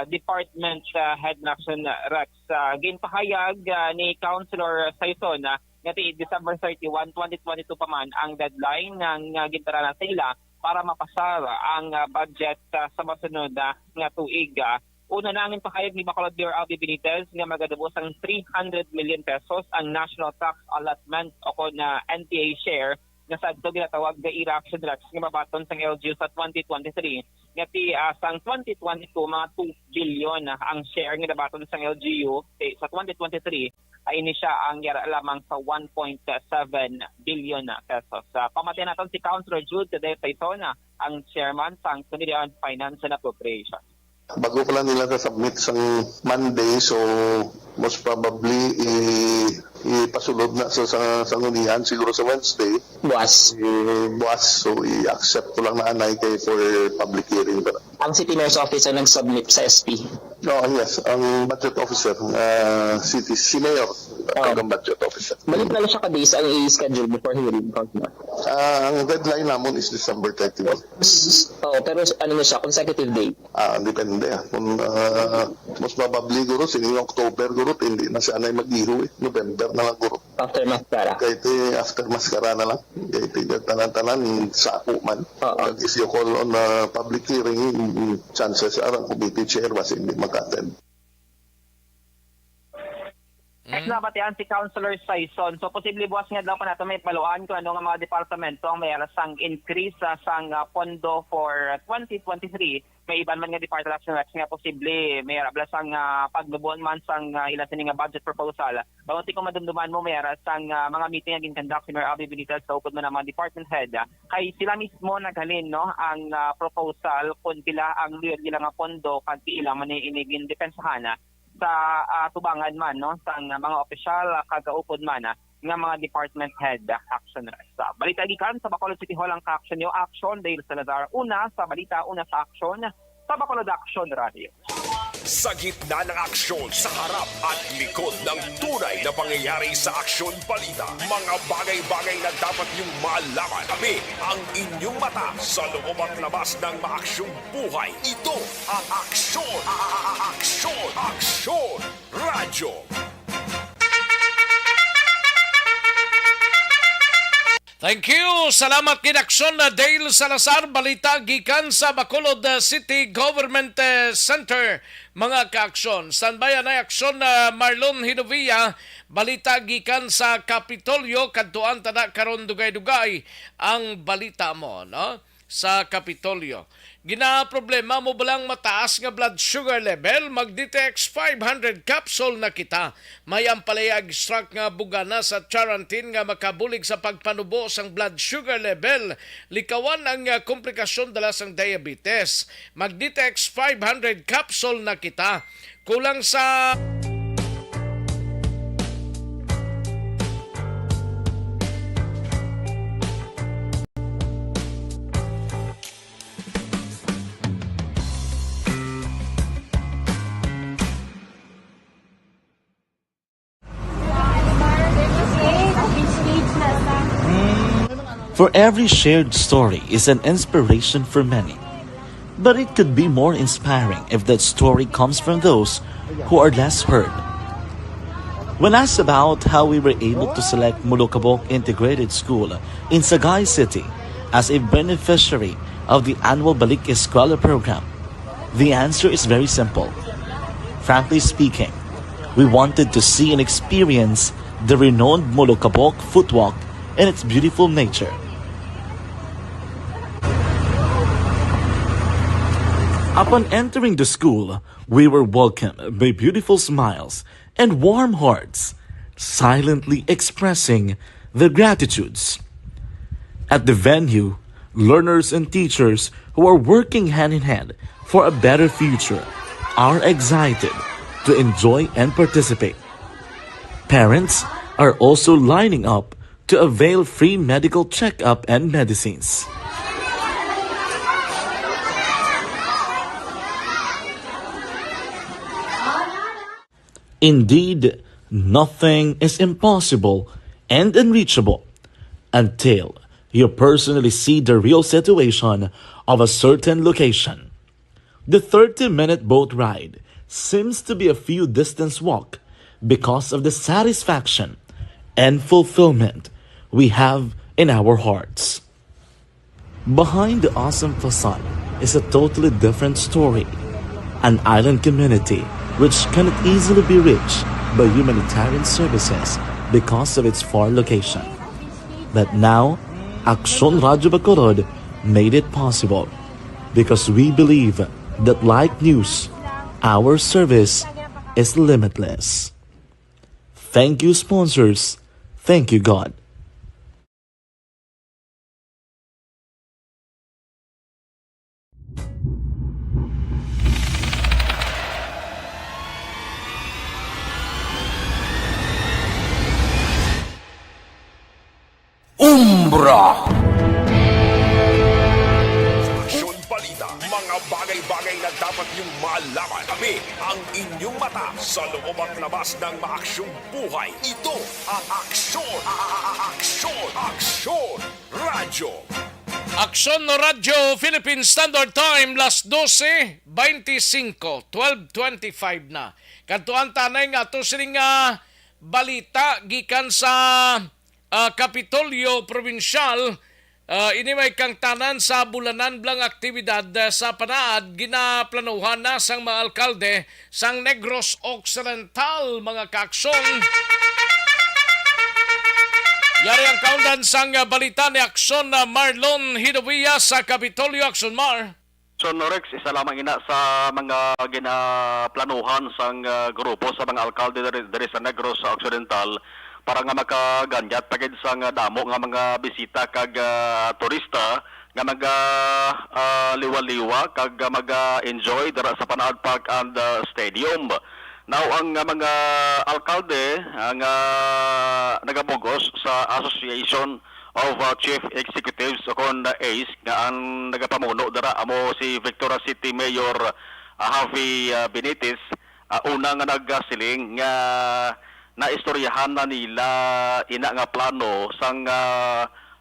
department head na Action Rex. Ginpahayag ni Councilor Saison nga December 31, 2022 pa man ang deadline ng gintara na sa ila para mapasar ang budget sa masunod nga tuig. Una na ang pahayag ni Bacolod Mayor Albi Benitez nga magadubos ang 300 million pesos ang national tax allotment o kon na NTA share nga sa ito ginatawag na Action Rex nga mabaton sa LGU sa 2023. ngati sang 2022 mga 2 billion ang share nga nabaton sa LGU sa 2023 ay ini siya ang yara lamang sa 1.7 billion pesos. Pamati natin si Councilor Jude today Paitona, ang chairman sang Committee on Finance and Appropriations. Bago pa lang nila submit sa Monday, so most probably ipasulod na sa sanggunian siguro sa Wednesday. Buwas. Buwas, so i-accept ko lang na anay kay for public hearing. Ang City Mayor's Office ang nag-submit sa SP. No, yes, ang budget officer, si Mayor, ang budget officer. Balik na lang siya ka-days ang i-schedule before hearing. Ang deadline namon is December 31. Pero ano na siya, consecutive date? Depende. Kung most probably guro, sining October guro, hindi na siya na mag-iho. November na lang guro. After Mascara? Kahit after Mascara na lang. Kahit tanan-tanan, sako man. If you call on public hearing, chances are ang committee chair was hindi mag-attend. Nabatian si Councilor Saison. So posible buwas nga daw pa nato may paluan kung ano nga mga departamento ang may sang increase sang pondo for 2023. May iban man nga department action nga posible may arabla sang pagnubuan man sang ilan sini nga budget proposal. Bawati ko madumduman mo may sang mga meeting nga ginconduct si Mayor Abby Benitez sa upod man ang mga department head. Kay sila mismo naghalin no ang proposal kung pila ang luyag nila nga pondo kan pila man inigin depensahan sa tubangan man no sa mga opisyal kagaupod man nga mga department head action sa balita gikan sa Bacolod City Hall ang action yo action Dale Salazar una sa balita una sa action sa Bacolod Action Radio. Sa gitna ng aksyon, sa harap at likod ng tunay na pangyayari sa Aksyon Balita, mga bagay-bagay na dapat niyong malaman. Kami ang inyong mata sa loob at labas ng maaksyong buhay. Ito ang Aksyon! Aksyon! Aksyon! Radyo! Thank you. Salamat kinaksyon na Dale Salazar. Balita gikan sa Bacolod City Government Center. Mga kaaksyon. Standby na aksyon na Marlon Hinovia. Balita gikan sa Kapitolyo. Kadtuan tada karon dugay-dugay ang balita mo no? Sa Kapitolyo. Gina-problema mo balang mataas nga blood sugar level, mag-Ditex 500 capsule na kita. May ampalayag extract nga bugana sa Charantin nga makabulig sa pagpanubo sang blood sugar level. Likawan ang komplikasyon dala sang diabetes. Mag-Ditex 500 capsule na kita. Kulang sa... For every shared story is an inspiration for many. But it could be more inspiring if that story comes from those who are less heard. When asked about how we were able to select Mulukabok Integrated School in Sagay City as a beneficiary of the annual Balik Eskwela program, the answer is very simple. Frankly speaking, we wanted to see and experience the renowned Mulukabok footwalk and its beautiful nature. Upon entering the school, we were welcomed by beautiful smiles and warm hearts, silently expressing their gratitudes. At the venue, learners and teachers who are working hand in hand for a better future are excited to enjoy and participate. Parents are also lining up to avail free medical checkup and medicines. Indeed, nothing is impossible and unreachable until you personally see the real situation of a certain location. The 30-minute boat ride seems to be a few distance walk because of the satisfaction and fulfillment we have in our hearts. Behind the awesome facade is a totally different story. An island community which cannot easily be reached by humanitarian services because of its far location. But now, Aksyon Radio Bacolod made it possible. because we believe that like news, our service is limitless. Thank you, sponsors. Thank you, God. Umbra! Aksyon balita, mga bagay-bagay na dapat niyong malaman. Kami ang inyong mata sa loob at labas ng maaksyong buhay. Ito ang Aksyon! Aksyon! Aksyon! Radyo! Aksyon no Radyo, Philippine Standard Time, las 12:25, 12:25 na. Kantuan tanay nga to sining balita gikan sa Kapitolyo Provincial. Ini may kang tanan sa bulanan blang aktibidad sa panaad ginaplanuhan na sang mga alkalde sang Negros Occidental, mga kaaksyon. Yari ang kaundan sang balita ni Aksyon na Marlon Hidovia sa Kapitolyo. Aksyon, Mar. So Norex, isa lamang ina sa mga ginaplanuhan sang grupo sa mga alkalde diri sa Negros Occidental para nga makaganyat pagid sang damo nga mga bisita kag turista nga liwa-liwa kag enjoy dira sa Panaad Park and Stadium. Now ang mga alkalde ang nagabugos sa Association of Chief Executives o kon ACE nga ang nagapamuno dira amo si Victoria City Mayor Javi Benitez. Una nga nagsiling nga naistoryahan na nila ina nga plano sang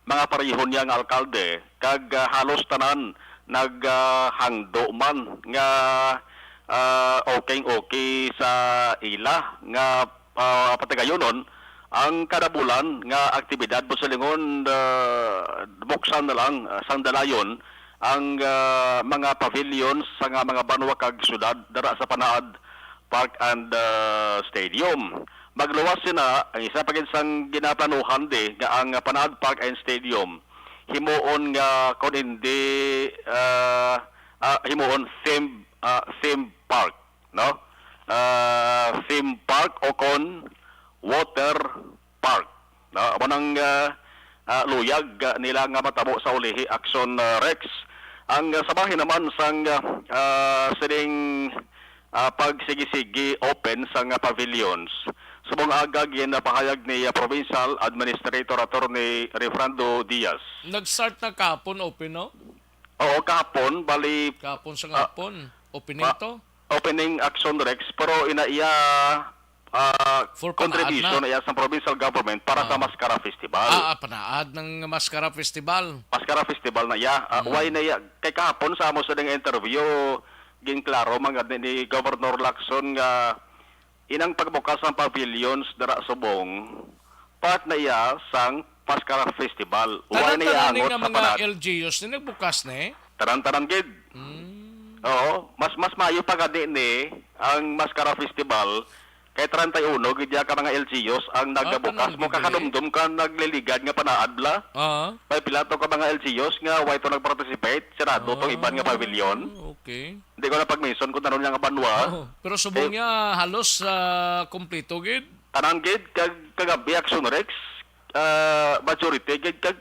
mga parehon niya nga alkalde kag halos tanan naghangdo man nga okay sa ila nga patigayonon ang kada bulan nga aktibidad po sa lingon buksan na lang sang dalayon ang mga pavilions sa mga banwa kag syudad dara sa Panaad Park and Stadium. Magluwas sina ang isa pagin sang ginaplanuhan nga ang Panaad Park and Stadium himuon nga kon hindi himuon theme park, no? Theme park o kon water park. No? Amo nang luyag nila nga matabo sa ulihi Aksyon Rex. Ang sabahin naman sang sining pagsigi-sigi open sa pavilions. Subong agag yan napahayag ni Provincial Administrator Attorney Refrando Diaz. Nag-start na kahapon open, no? Oo, kahapon. Bali... Kahapon sa kahapon. Opening to? Opening Aksyon Rex. Pero inaiya contribution iya sa provincial government para sa Mascara Festival. Panaad ng Mascara Festival. Mascara Festival na iya. Why na iya? Kay kahapon sa amo sa interview, ginklaro mga ni Governor Lacson nga inang pagbukas ng pavilions dara Subong part na iya sang Mascara Festival. Why na iya angot sa mga LGUs na nagbukas na Taran-taran gid. Oo, mas mayo pa gadi ni ang Mascara Festival kay 31 gid ka mga LGUs ang nagabukas mo kakadumdum ka nagliligad nga panaadla. May pilato ka mga LGUs nga why to nagparticipate sirado tong iban nga pavilion. Okay. Hindi ko na pag-mention kung tanon nga banwa. Pero subong niya halos kompleto gid. Tanan gid kagabi Aksyon Rex majority gid kag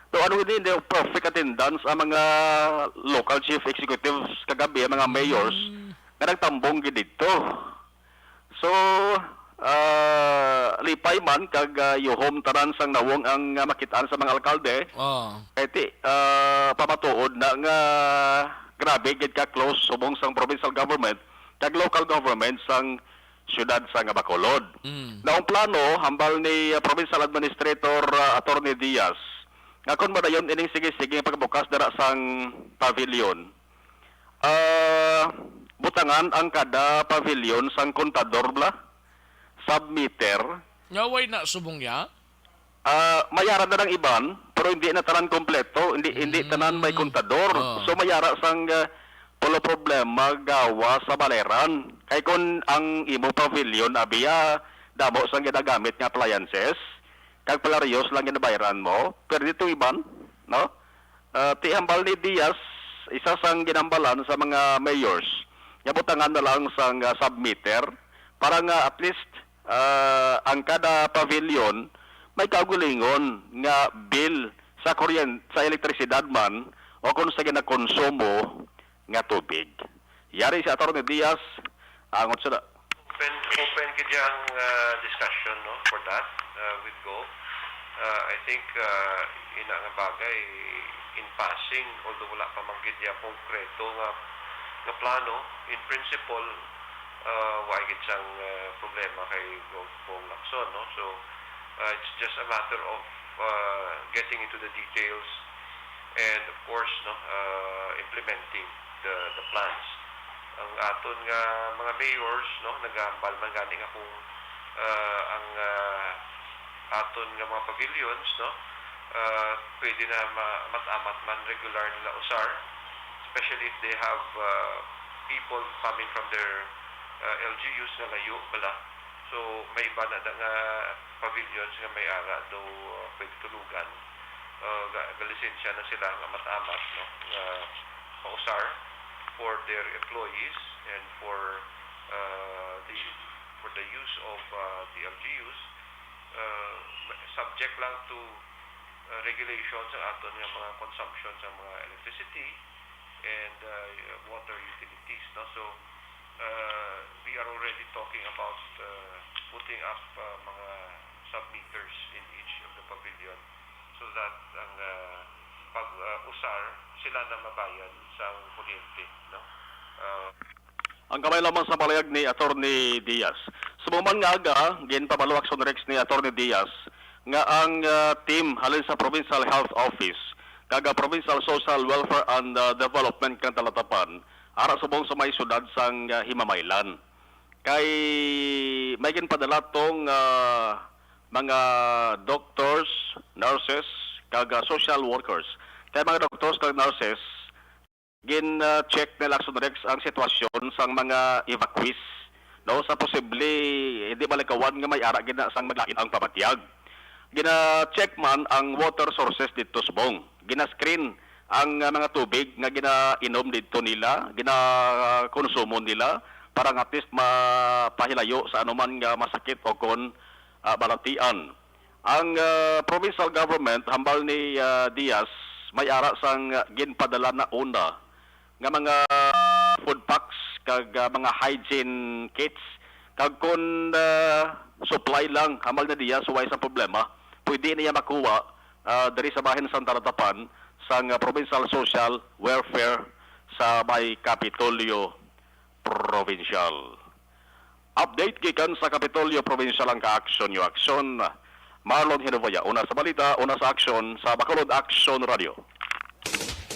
do ano gid hindi perfect attendance ang mga local chief executives kagabi ang mga mayors nga nagtambong gid dito. So lipay man kag yuhom tanan sang nawong ang makitaan sa mga alkalde. Kay pamatuod na nga grabe gid ka close subong sang provincial government kag local government sang syudad sa Bacolod. Naong plano hambal ni Provincial Administrator Attorney Diaz nga kon madayon ining sige-sige pagbukas dara sang pavilion. Butangan ang kada pavilion sang kontador bla submeter. Ngaway na subong ya? Mayara na ng iban pero hindi na tanan kompleto, hindi tanan may kontador. So mayara sang polo problema gawa sa baleran. Kay kun ang imo pavilion abiya damo sang ginagamit nga appliances, kag palarios lang ginabayaran mo, pero dito iban, no? Ti hambal ni Diaz isa sang ginambalan sa mga mayors, yabutangan na lang sang submitter para nga at least ang kada pavilion may kaugalingon nga bill sa sa elektrisidad man o kung sa ginakonsumo nga tubig. Yari si Atty. Diaz, angot sila. Open kajang discussion no for that with Go. I think ina nga bagay in passing, although wala pa man gidya konkreto nga plano, in principle wa gid sang problema kay Gong Lacson, no. So it's just a matter of getting into the details and of course no implementing the plans. Ang aton nga mga mayors no nagambal man gani nga kung ang aton nga mga pavilions no pwede na matamat man regular nila usar, especially if they have people coming from their LGUs nga layo bala. So may iba na nga pavilions nga may ara do pwede tulugan. Galisensya na sila nga matamat no nga pausar for their employees and for the use of the LGUs, subject lang to regulations ang aton nga mga consumption sa mga electricity and water utilities, no. So we are already talking about putting up mga submeters in each of the pavilion so that ang pag-usar sila na mabayad sa kuryente, no. Ang kamay lamang sa palayag ni Atty. Diaz. Sumuman nga aga, ginpabalo action rex ni Atty. Diaz nga ang team halin sa Provincial Health Office kaga Provincial Social Welfare and Development kang Talatapan ara subong sa may syudad sang Himamaylan. Kay may ginpadala tong mga doctors, nurses, kaga social workers. Kaya mga doctors kag nurses, gin-check nila action rex ang sitwasyon sang mga evacuees. No, sa posible, hindi malikawan nga may ara gina sang maglain ang pamatiyag. Gina-check man ang water sources dito subong. Gina-screen ang mga tubig nga ginainom dito nila, gina-konsumo nila para nga at least mapahilayo sa anuman nga masakit o kon balatian. Ang provincial government, hambal ni Diaz, may ara sang ginpadala na una nga mga food packs kag mga hygiene kits kag kun supply lang hambal na Diaz way sa problema pwede niya makuha diri sa bahin sa Talatapan sang Provincial Social Welfare sa may Kapitolyo Provincial. Update gikan sa Kapitolyo Provincial ang ka-aksyon yung aksyon. Marlon Hinovaya, una sa balita, una sa aksyon sa Bacolod Action Radio.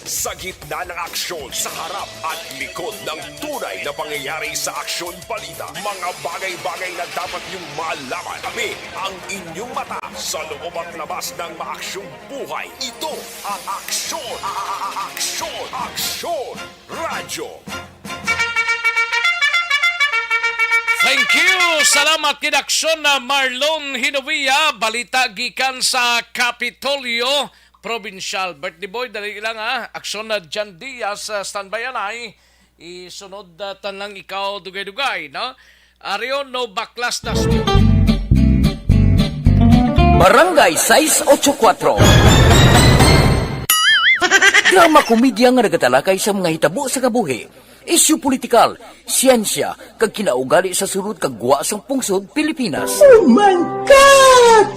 Sa gitna ng aksyon, sa harap at likod ng tunay na pangyayari sa Aksyon Balita, mga bagay-bagay na dapat niyong malaman. Kami ang inyong mata sa loob at labas ng maaksyong buhay. Ito ang Aksyon! Aksyon! Aksyon! Radyo! Thank you! Salamat kinaksyon na Marlon Hinovia. Balita gikan sa Kapitolyo Provincial. Birthday boy, dali lang ha. Aksyon na Jan Diaz, standby ay. Isunod tanang ikaw dugay-dugay, no? Ario no baklas na Barangay 684. Drama komedya nga nagatalakay sa mga hitabo sa kabuhi. Isyu politikal, siyensya, kag kinaugali sa sulod kag guwa sang pungsod Pilipinas. Oh my God!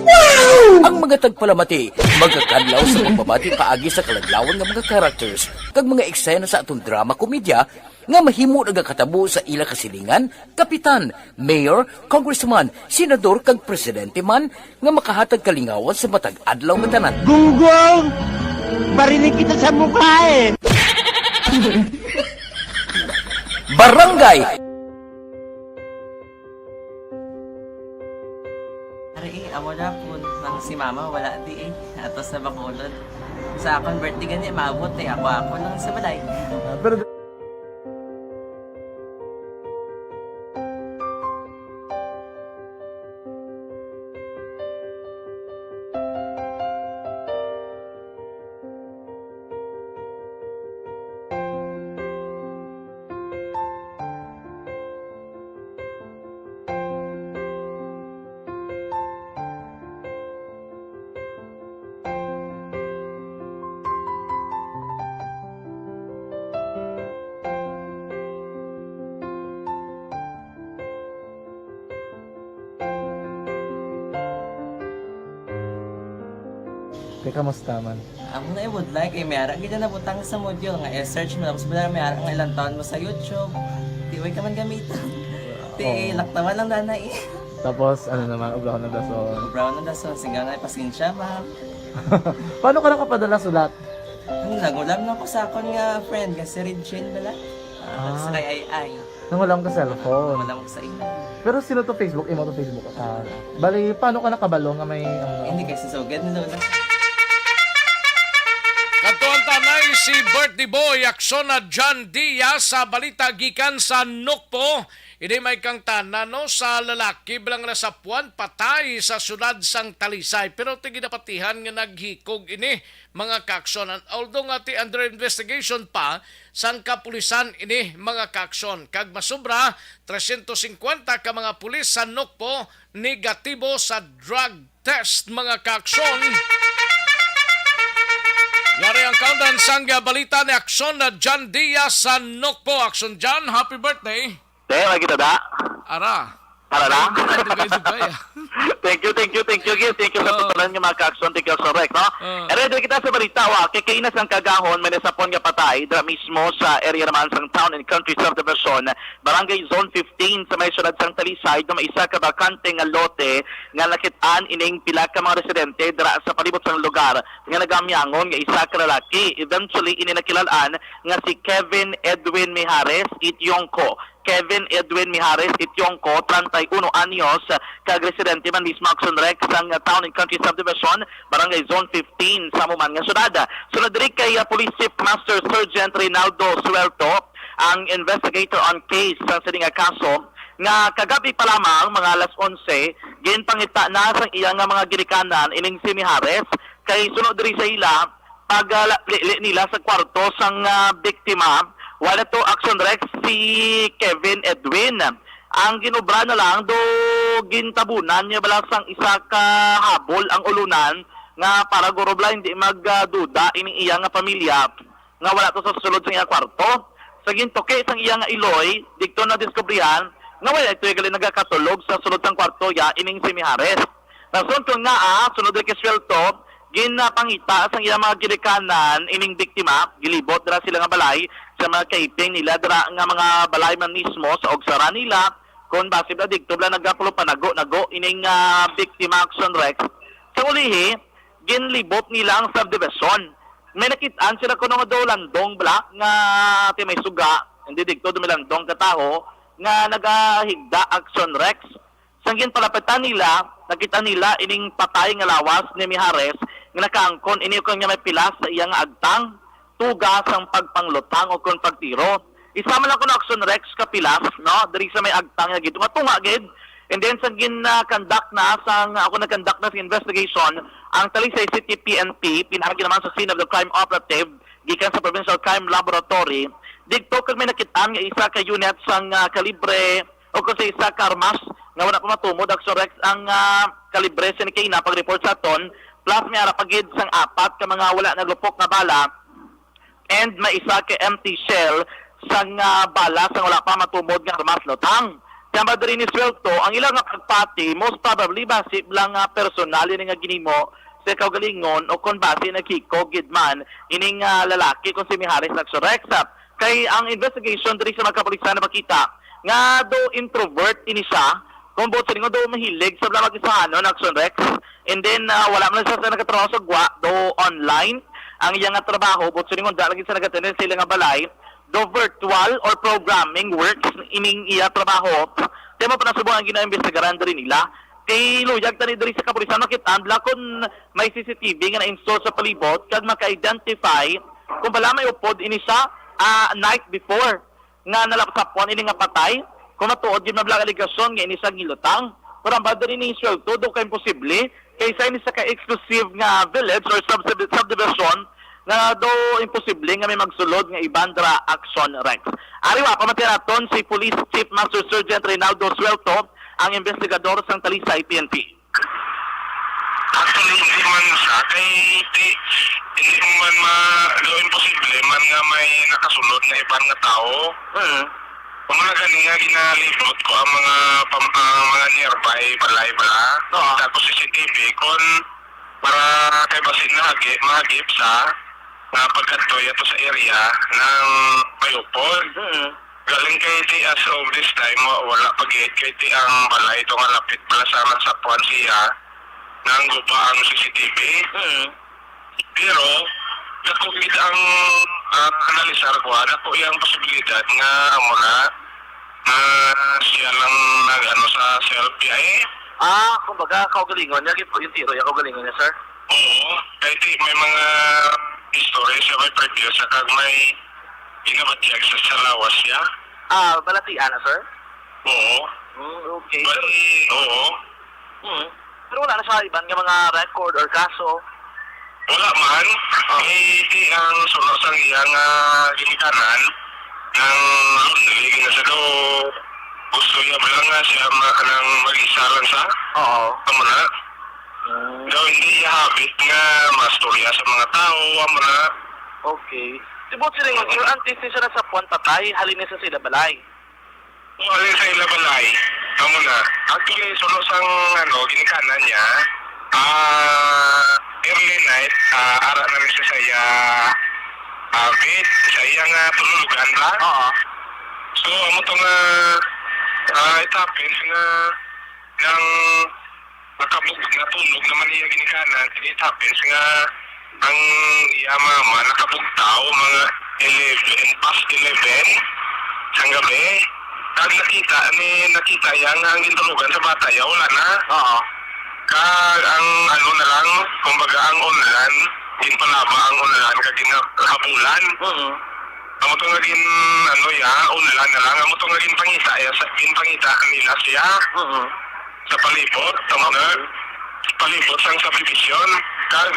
Wow! Ang mga tagpalamati, magkakadlaw sa pagbabati paagi sa kalaglawan ng mga characters kag mga eksena sa atong drama komedya nga mahimo nagakatabo sa ila kasilingan, kapitan, mayor, congressman, senador kag presidente man nga makahatag kalingawan sa matag adlaw nga tanan. Gunggong! Barinig kita sa mukha eh! Barangay amo na po nang si mama wala di ato sa Bacolod. Sa akong birthday gani maabot ako lang sa balay. Pero kamusta man? Ako na would like, mayara gina na butang sa module nga i-search mo, tapos bala mayara nga ilang taon mo sa YouTube. Tiway ka man gamitan. Laktawan lang danay. Tapos, ano naman, brown na dason. Brown na dason, sigaw na pasensya, ma'am. Paano ka nakapadala sulat? Nagulam na ko sa akon nga friend, kasi Regine bala. Sa kay ay. Nangulam ka cellphone. Nangulam ko sa ina. Pero sino to Facebook? Imo to Facebook. Bali, paano ka nakabalo nga may... Hindi kasi sugad ni Lola. Katuan tanay si birthday boy Aksona John Diaz sa balita gikan sa Nukpo. Ini may kang tanano sa lalaki bilang nasapuan patay sa syudad sang Talisay. Pero ginapatihan nga naghikog ini mga kaakson. Although nga ti under investigation pa sang kapulisan ini mga kaakson. Kag masubra 350 ka mga pulis sa Nukpo negatibo sa drug test mga kaakson. Yari ang countdown sang balita ni Akson na John Diaz sa Nukpo. Akson John, happy birthday. Lagi kita da. Ara. Para na? Dugay-dugay. Thank you, Gil. Thank you sa tutunan ng mga ka-action. Thank you, Sorek, no? Ready kita sa balita, kay kainas ang kagahon, may nasapon nga patay, dra mismo sa area naman sang town and country subdivision, barangay zone 15 sa may syudad sang Talisay, na may isa ka bakante nga lote, nga nakitaan ining pila ka mga residente, dra sa palibot sang lugar, nga nagamyangon, nga isa ka lalaki. Eventually, ininakilalaan nga si Kevin Edwin Mijares Ityongko. Kevin Edwin Mijares Ityongko, 31 anyos, kag-residente man mismo Action Rex sang Town and Country Subdivision, Barangay Zone 15, sa Muman nga syudad. Sunod rin kay Police Chief Master Sergeant Reynaldo Suelto, ang investigator on case sa sining kaso, nga kagabi pa lamang, mga alas 11, ginpangita na sang iyang mga girikanan ining si Mijares, kay sunod rin sa ila, pag nila sa kwarto sang biktima, wala to Action Rex si Kevin Edwin. Ang ginubra na lang do gintabunan niya balasang isa ka habol ang ulunan nga para gurubla hindi magduda ining iya nga pamilya nga wala to sa sulod sa iya kwarto. Sa gintoke sang iya nga iloy, dikto na diskubrihan nga wala ito yung nagakatulog sa sulod sang kwarto ya ining si Mijares. Nasun ko nga sunod rin kiswelto, ginapangita sa iya mga girikanan ining biktima, gilibot dira sila nga balay sa mga kaiping nila dira nga mga balay man mismo sa ogsara nila kung base na dikto bla nagapulo panago ining biktima Action Rex. Sa ulihi, ginlibot nila ang subdivision. May nakitaan sila kuno nga landong bla nga ti may suga, hindi dikto dumilandong kataho nga nagahigda Action Rex. Sanggin palapitan nila, nakita nila ining patay nga lawas ni Mijares nga nakaangkon ini kung niya may pilas sa iyang agtang, tugas ang pagpanglutang o kung pagtiro. Isama lang ko na Action Rex kapilas, no? Dari sa may agtang nga gito, tunga gid. And then sa gin-conduct na, ako nag-conduct na sa investigation, ang Talisay City PNP, pinahagi naman sa scene of the crime operative, gikan sa Provincial Crime Laboratory, dito kag may nakitaan nga isa ka unit sang kalibre, o kung sa isa ka armas, nga wala pa matumod, Action Rex ang kalibre sa Nikina pag-report sa aton, plus may arapagid sang 4 ka mga wala naglupok na bala, and may isa ka empty shell sang bala sang wala pa matumod nga armas lutang. Kaya madali ni Swelto, ang ilang pagpati, most probably base lang personali nga ginimo sa kaugalingon o kung base nagkiko gidman ining lalaki kung si Mijares Action Rex. Kay ang investigation diri sa mga kapulisan na makita nga do introvert ini siya, kung buot sa do mahilig sa bala mag-isahanon Action Rex, and then wala man siya sa nagatrabaho sa gwa, do online ang iyang trabaho, buot sa lagi sa nagatendes sa ilang balay, do virtual or programming works ining iya trabaho. Kaya mo pa nasubong ang gina-investigaran rin nila. Kay luyag tani diri sa kapulisan makitaan kung may CCTV nga na-install sa palibot kag maka-identify kung bala may upod ini siya night before nga nalapsapon ini nga patay. Kung matuod yun mablang aligasyon nga ini siya ngilutang. Pero ang bada rin ni Israel do ka imposible kaysa ini sa ka-exclusive nga village or subdivision nga do imposible nga may magsulod nga Ibandra Action Rex. Ariwa, pamatiyan naton si Police Chief Master Sergeant Reynaldo Suelto, ang investigador sang Talisay PNP. Actually, hindi man siya, kay hindi man do imposible man nga may nakasulod na ibang nga tao. Kung mga galing nga ginalipot ko ang mga nearby balay bala, tapos CCTV, kung para kay basin na mahagip sa pagkatoy ato sa area ng Mayupol. Galing kay ti as of this time, wala pag-hit kay ti ang balay ito nga lapit pala sa puan siya ng guba ang CCTV. Pero, nakukit ang analisar ko, ako yung posibilidad nga amo na siya lang nag-ano sa selfie. Kumbaga, kaugalingon niya, yung tiro, yung kaugalingon niya, sir? Oo, kahit may mga stories siya, may preview sa kag may ginabatyag sa lawas siya. Balatian na, sir? Oo. Okay. Bali, oo. Pero wala na sa ibang mga record or kaso? Wala man. Hindi ang sunod sa iyang ginikanan ng naligin na sa do. Gusto niya ba lang nga siya nang mag-isa lang sa? Oo. Amo na. Daw hindi niya habit nga mastorya sa mga tao. Amo na. Okay. Sibot sila yung antisin siya na sa puwan patay, halin sa sila balay. Halin sa ila balay. Amo na. Actually, sunod sang ginikanan niya, early night, ara namin siya sa iya bed, sa iyang tululugan ba? Oo. So, amo to nga it happens nga nang natulog naman iya ginikanan, it happens nga ang iya mama nakabugtaw mga 11 sa gabi. Kag nakita yang ang gintulugan sa bata ya wala na. Oo. Kag ang na lang, kumbaga ang ulan, ginpalaba ang ulan kag ginahabulan. Amo to nga ulan na lang, amo to nga ginpangita nila siya. Sa palibot, tama na. Palibot sang subdivision. Kag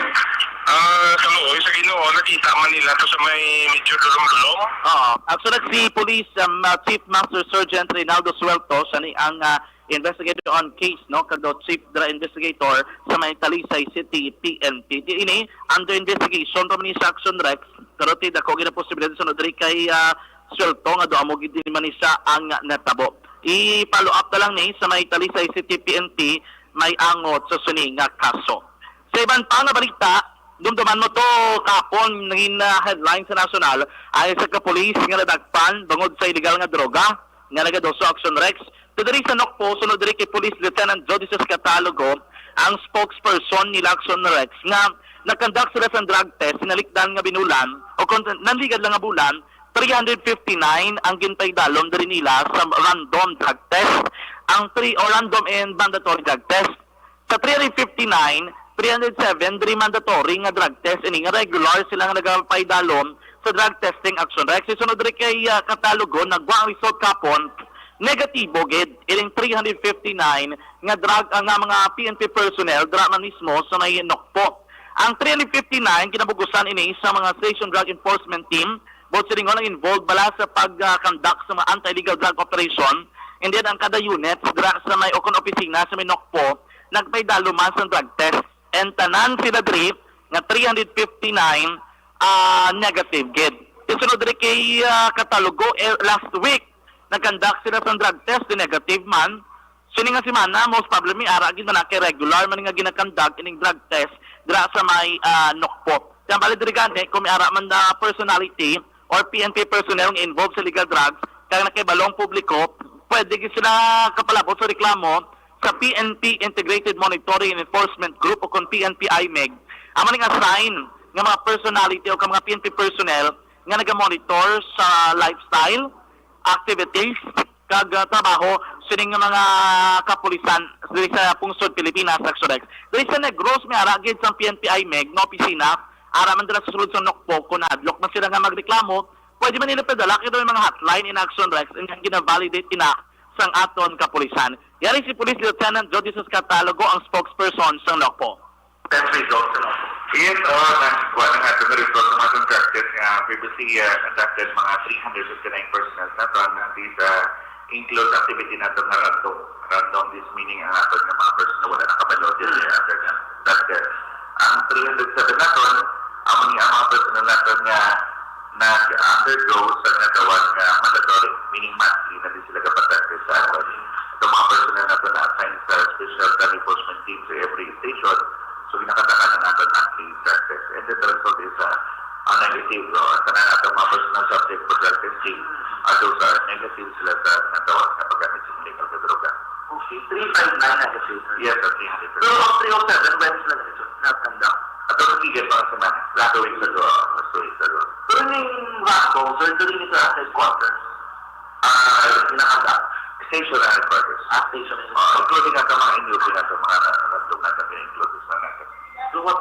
kaluoy sa Ginoo nakita man nila to sa may medyo dulong-dulong. Actually, si Police Chief Master Sergeant Reynaldo Suelto, siya ni ang investigator on case, no? Kado Chief Investigator sa may Talisay City PNP. Ini under investigation from ni Action Rex. Pero ako gina posibilidad sa nodri kay Suelto nga do amo gid man ni siya ang natabo. I-follow up na lang ni sa may Talisay City PNP may angot sa suni nga kaso. Sa ibang pa nga balita, dumduman mo to kapon naging headline sa nasyonal ay sa kapulis nga nadagpan bangod sa illegal nga droga nga nagadoso Action Rex. Tudiri sa Nokpo, sunod diri kay Police Lieutenant Jody Catalogo, ang spokesperson ni Action Rex nga nagkandak sila sa drug test, sinalikdan nga binulan o kung nanligad lang nga bulan, 359 ang ginpaydalom diri nila sa random drug test, ang random and mandatory drug test. Sa 359, 307 diri mandatory nga drug test, ini nga regular sila nga nagapaydalom sa drug testing Action Rex. Sunod diri kay Catalogo, nagwa ang result kapon negatibo gid ining 359 nga drug nga mga PNP personnel drama mismo sa may Nokpo. Ang 359 kinabugusan ini sa mga Station Drug Enforcement Team, both sila nga involved bala sa pag-conduct sa mga anti-illegal drug operation, and then ang kada unit sa may okon opisina sa may Nokpo nagpaydalo man sa drug test, and tanan sila diri nga 359 negative gid. Isunod diri kay Catalogo last week nag-conduct sila sa drug test, negative man. Sini nga si Mana, most probably ara gid man kay regular man nga gina-conduct ining drug test dira sa may Nokpo. Kaya bali diri gani kung may ara man na personality or PNP personnel nga involved sa illegal drugs kaya nakibalong publiko, pwede gid sila kapalabot sa reklamo sa PNP Integrated Monitoring and Enforcement Group o kung PNP IMEG. Amo ning assign nga mga personality o mga PNP personnel nga naga-monitor sa lifestyle, activities, kag trabaho sining nga mga kapulisan diri sa pungsod Pilipinas sa Rex. Diri sa Negros may ara gid sa PNP IMEG no opisina, ara man dira sa sulod sa Nokpo kun adlok na sila nga magreklamo, pwede man nila padala kay mga hotline in Action Rex and gina-validate ina sang aton kapulisan. Yari si Police Lieutenant Jody Catalogo ang spokesperson sa Nokpo. Test results, yes, wala nga ito na results ng mga contracted nga previously conducted mga 359 personnel na ito nga these include activity na ito na random this meaning ang aton ng mga personnel wala nakabalo din after nga conducted. Ang 307 na ito, ang mga personnel na ito nga nag-undergo sa natawag nga mandatory, meaning monthly na din sila kapatid sa atin. Ito mga personnel na ito na-assign sa special drug enforcement team sa every station So ginakataka na natin ang drug test. And the result is negative. Tanan atong mga personal subject for drug testing. Those are negative sila sa natawag na paggamit sa illegal na droga. Okay, 359 negative. Yes, sir, 300. Pero ang 307, when sila na-conduct? Ito nagigit pa sa semana. Last 2 weeks ago. Last 2 weeks ago. Pero yung RACO, sir, ito rin ito sa headquarters? Pinakanda. Station headquarters. Station. Including at mga inyusin at mga nandong natin included sa natin.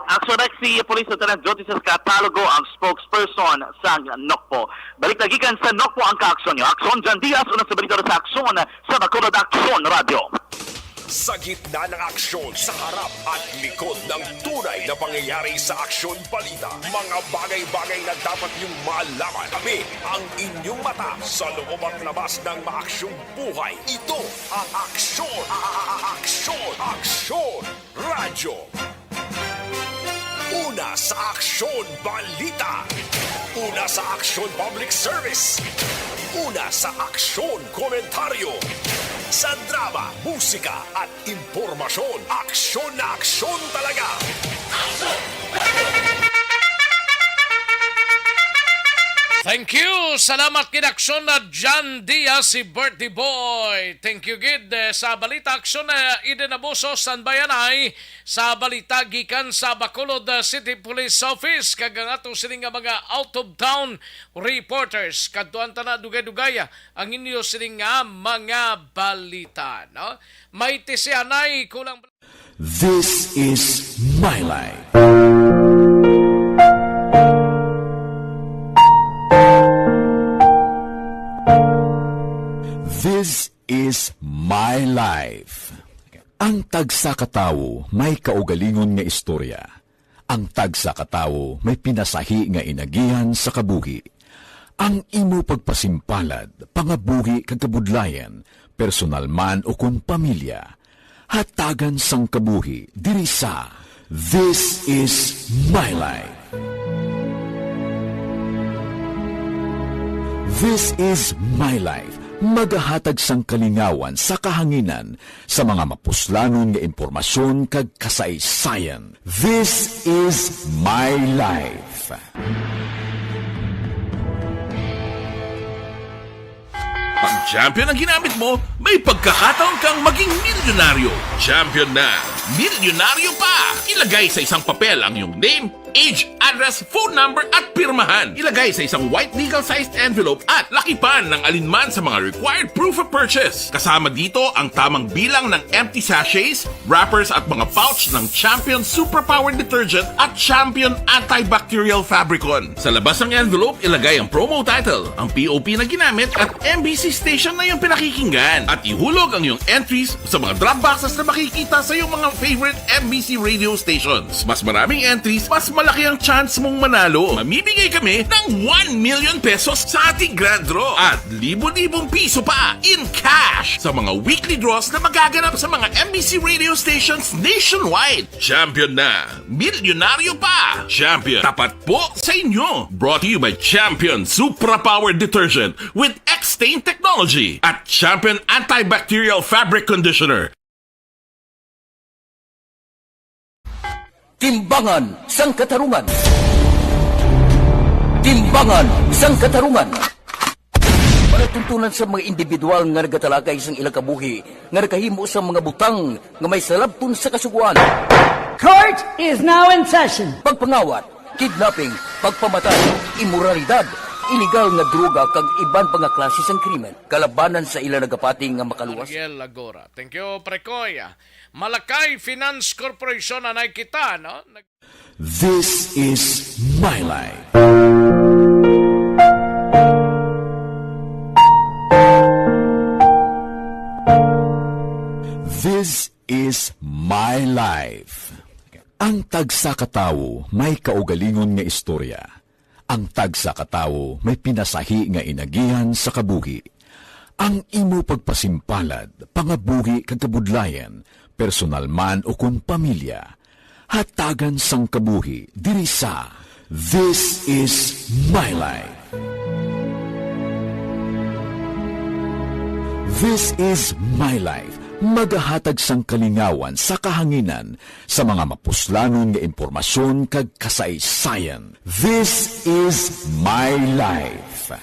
Actually, si Police Lieutenant Jotices Catalogo ang spokesperson sa NOCPO. Balik nagikan sa NOCPO ang kaaksyon nyo. Aksyon Jan Diaz, unang sabalita sa aksyon sa Bacolod Aksyon Radio. Sa gitna ng aksyon, sa harap at likod ng tunay na pangyayari sa Aksyon Balita, mga bagay-bagay na dapat niyong malaman. Kami ang inyong mata sa loob at labas ng maaksyong buhay. Ito ang Aksyon! Aksyon Radyo! Una sa Aksyon Balita. Una sa Aksyon Public Service. Una sa Aksyon Komentaryo. Sa drama, musika at impormasyon. Aksyon na aksyon talaga. Thank you! Salamat kinaksyon na John Diaz, si Birthday Boy. Thank you, Gid. Sa balita aksyon na idinabuso sa Bayanay, sa balita gikan sa Bacolod City Police Office, kagangato sining nga mga out-of-town reporters. Kadtuan ta na dugay-dugaya ang inyo sining nga mga balita. No? May tisianay kulang... This is My Life. This is My Life. Ang tagsa katawo may kaugalingon nga istorya. Ang tagsa katawo may pinasahi nga inagihan sa kabuhi. Ang imo pagpasimpalad, pangabuhi kag kabudlayan, personal man o kung pamilya, hatagan sang kabuhi diri sa This is My Life. This is My Life. Magahatag sang kalingawan sa kahanginan sa mga mapuslanon nga impormasyon kag kasaysayan. This is My Life. Pag champion ang ginamit mo, may pagkakataon kang maging milyonaryo. Champion na, milyonaryo pa! Ilagay sa isang papel ang iyong name, age, address, phone number at pirmahan. Ilagay sa isang white legal-sized envelope at lakipan ng alinman sa mga required proof of purchase. Kasama dito ang tamang bilang ng empty sachets, wrappers at mga pouch ng Champion Superpower Detergent at Champion Antibacterial Fabricon. Sa labas ng envelope, ilagay ang promo title, ang POP na ginamit at MBC station na yung pinakikinggan. At ihulog ang iyong entries sa mga drop boxes na makikita sa iyong mga favorite MBC radio stations. Mas maraming entries, mas malaki ang chance mong manalo. Mamimigay kami ng 1 million pesos sa ating grand draw at libo-libong piso pa in cash sa mga weekly draws na magaganap sa mga MBC radio stations nationwide. Champion na, milyonaryo pa. Champion, tapat po sa inyo. Brought to you by Champion Superpower Detergent with X-Stain Technology at Champion Antibacterial Fabric Conditioner. Timbangan sang katarungan. Timbangan sang katarungan. Panatuntunan sa mga individual nga nagatalakay sang ilang kabuhi nga nakahimo sa mga butang nga may salabton sa kasuguan. Court is now in session. Pagpangawat, kidnapping, pagpamatay, imoralidad, iligal nga droga kag iban pa nga klase sang krimen kalabanan sa ilang nagapating nga makaluwas. Ariel Agora. Thank you, Precoy. Malakay Finance Corporation na nakita, no? This is My Life. This is My Life. Ang tagsa katawo may kaugalingon nga istorya. Ang tagsa katawo may pinasahi nga inagihan sa kabuhi. Ang imo pagpasimpalad, pangabuhi kag kabudlayan, personal man o kung pamilya, hatagan sang kabuhi diri sa This is My Life. This is My Life. magahatag sang kalingawan sa kahanginan sa mga mapuslanon nga impormasyon kag kasaysayan. This is My Life.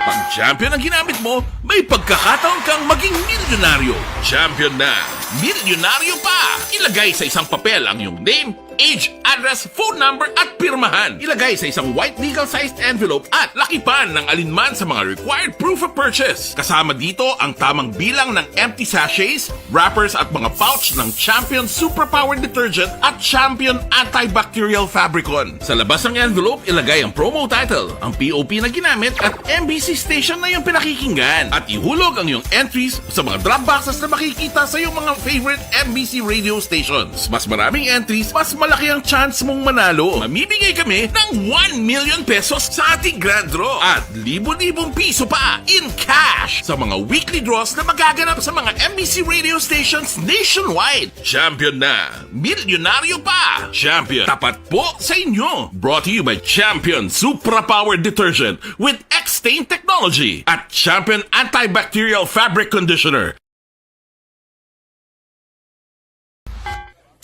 Pag champion ang ginamit mo, may pagkakataon kang maging milyonaryo. Champion na, milyonaryo pa! Ilagay sa isang papel ang iyong name, age, address, phone number at pirmahan. Ilagay sa isang white legal-sized envelope at lakipan ng alinman sa mga required proof of purchase. Kasama dito ang tamang bilang ng empty sachets, wrappers at mga pouch ng Champion Superpower Detergent at Champion Antibacterial Fabricon. Sa labas ng envelope, ilagay ang promo title, ang POP na ginamit at MBC station na yung pinakikinggan. At ihulog ang iyong entries sa mga drop boxes na makikita sa iyong mga favorite MBC radio stations. Mas maraming entries, mas malaki ang chance mong manalo. Mamimigay kami ng 1 million pesos sa ating grand draw at libo-libong piso pa in cash sa mga weekly draws na magaganap sa mga MBC radio stations nationwide. Champion na, milyonaryo pa. Champion, tapat po sa inyo. Brought to you by Champion Superpower Detergent with X-Stain Technology at Champion Antibacterial Fabric Conditioner.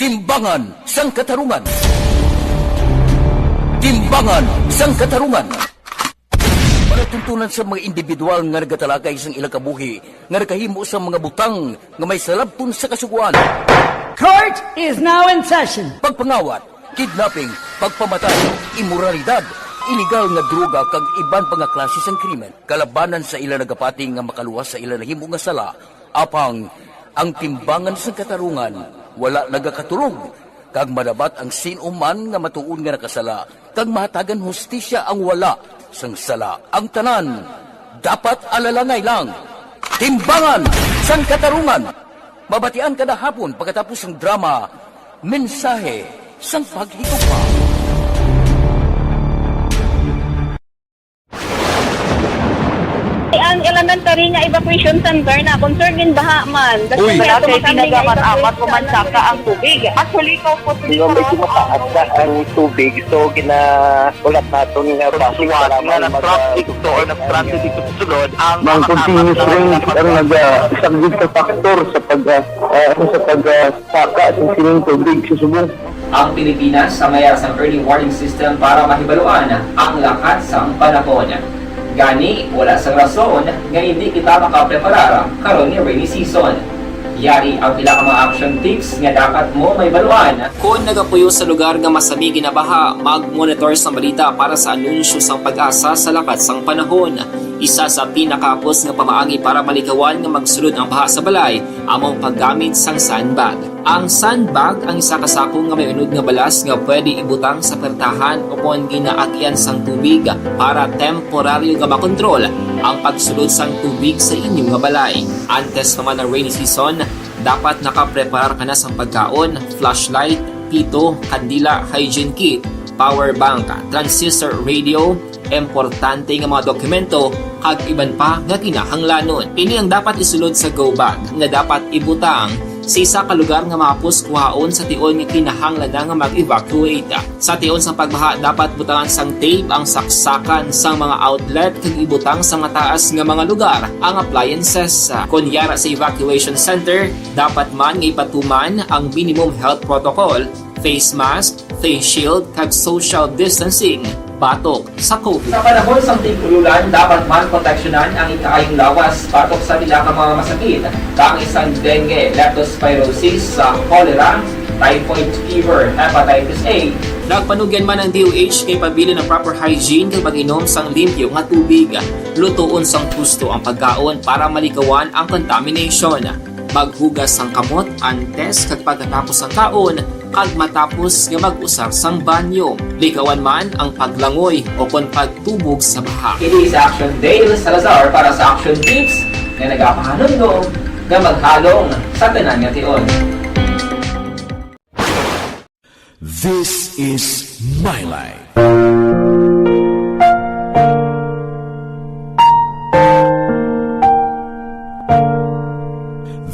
Timbangan sang katarungan. Timbangan sang katarungan. Panatuntunan sa mga individual nga nagatalagay sang ilang kabuhi nga nakahimo sa mga butang nga may salabton sa kasuguan. Court is now in session. Pagpangawat, kidnapping, pagpamatay, imoralidad, iligal nga droga kag iban pa nga klase sang krimen. Kalabanan sa ila nagapati nga makaluwas sa ila nahimo nga sala. Apang ang timbangan sang katarungan wala nagakatulog, kag madabat ang sinuman nga matuon nga nakasala, kag mahatagan hustisya ang wala sang sala. Ang tanan, dapat alalangay lang. Timbangan sang katarungan. Mabatian kada hapon pagkatapos ng drama, mensahe sang paghigugma. Ang elementary nga evacuation center na concern din baha man. Uy, kasi pinagamat-amat kumansaka ang tubig. Actually, ko po dito medyo mataas na ang tubig. So, ginaulat natin nga basuhan nga nag-traffic to or nag-transit dito sa sulod. Ang continuous range ang nag-isang factor sa pag-saka at sining tubig sa subong. Ang Pilipinas sa mayroon ng early warning system para mahibaluan ang lakas ng panahon. Gani, wala sa rason nga hindi kita makapreparar karon ni rainy season. Yari ang pila ka mga action tips nga dapat mo may baluan. Kung nagapuyo sa lugar nga masami ginabaha, mag-monitor sa balita para sa anunsyo sang pag-asa sa lakas sang panahon. Isa sa pinakapos nga pamaagi para malikawan nga magsulod ang baha sa balay, among paggamit sang sandbag. Ang sandbag ang isa kasako nga may unod nga balas nga pwede ibutang sa pertahan upon ginaagyan sang tubig para temporaryo nga makontrol ang pagsulod sang tubig sa inyong nga balay. Antes naman ng rainy season, dapat nakapreparar ka na sang pagkaon, flashlight, pito, kandila, hygiene kit, power bank, transistor radio, importante nga mga dokumento kag iban pa nga kinahanglanon. Ini ang dapat isulod sa go bag nga dapat ibutang sa isa ka lugar nga mapus kuhaon sa tion nga kinahanglan nga mag-evacuate. Sa tion sa pagbaha dapat butangan sang tape ang saksakan sang mga outlet kag ibutang sa mataas nga mga lugar ang appliances. Kunyara sa evacuation center, dapat man nga ipatuman ang minimum health protocol, face mask, face shield kag social distancing. Batok sa COVID. Sa panahon sa tigululan, dapat man proteksyonan ang ikaayong lawas batok sa pila ka mga masakit. Kang isang dengue, leptospirosis, cholera, typhoid fever, hepatitis A. Nagpanugyan man ang DOH kay pabili ng proper hygiene kay pag-inom sang limpyo nga tubig. Lutuon sang gusto ang pagkaon para malikawan ang contamination. Maghugas sang kamot antes kag pagkatapos ang kaon kag matapos nga mag-usar sang banyo. Likawan man ang paglangoy o kon pagtubog sa baha. It is Action Dale Salazar para sa Action Tips nga nagapahanong nga maghalong sa tanan nga tion. This is My Life.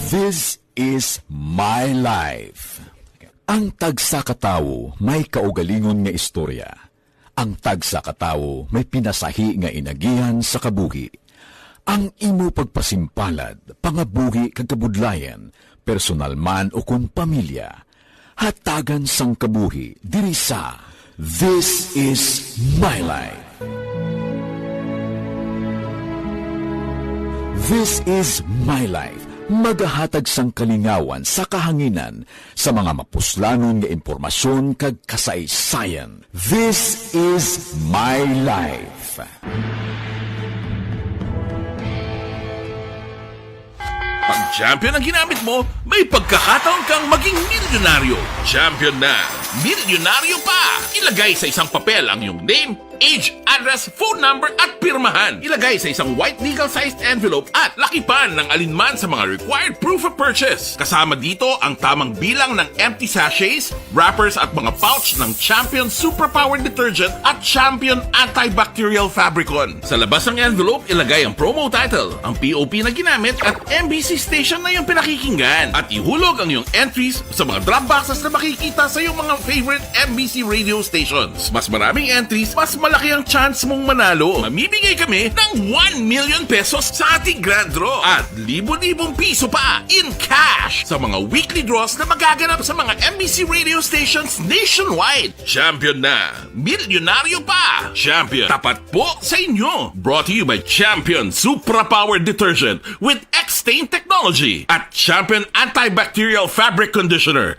This is My Life. Ang tagsakatawo may kaugalingon nga istorya. Ang tagsakatawo may pinasahi nga inagihan sa kabuhi. Ang imo pagpasimpalad, pangabuhi kag kabudlayan, personal man o kung pamilya, hatagan sang kabuhi diri sa This is My Life. This is My Life. Magahatag sang kalingawan sa kahanginan sa mga mapuslanon nga impormasyon kag kasaysayan. This is My Life. Pag champion ang ginamit mo, may pagkakataon kang maging milyonaryo. Champion na, milyonaryo pa! Ilagay sa isang papel ang iyong name, age, address, phone number at pirmahan. Ilagay sa isang white legal-sized envelope at lakipan ng alinman sa mga required proof of purchase. Kasama dito ang tamang bilang ng empty sachets, wrappers at mga pouch ng Champion Superpower Detergent at Champion Antibacterial Fabricon. Sa labas ng envelope, ilagay ang promo title, ang POP na ginamit at MBC station na yung pinakikinggan. At ihulog ang iyong entries sa mga drop boxes na makikita sa iyong mga favorite MBC radio stations. Mas maraming entries, mas malaki ang chance mong manalo. Mamimigay kami ng 1 million pesos sa ating grand draw at libo-libong piso pa in cash sa mga weekly draws na magaganap sa mga MBC radio stations nationwide. Champion na, milyonaryo pa. Champion, tapat po sa inyo. Brought to you by Champion Superpower Detergent with X-Stain Technology at Champion Antibacterial Fabric Conditioner.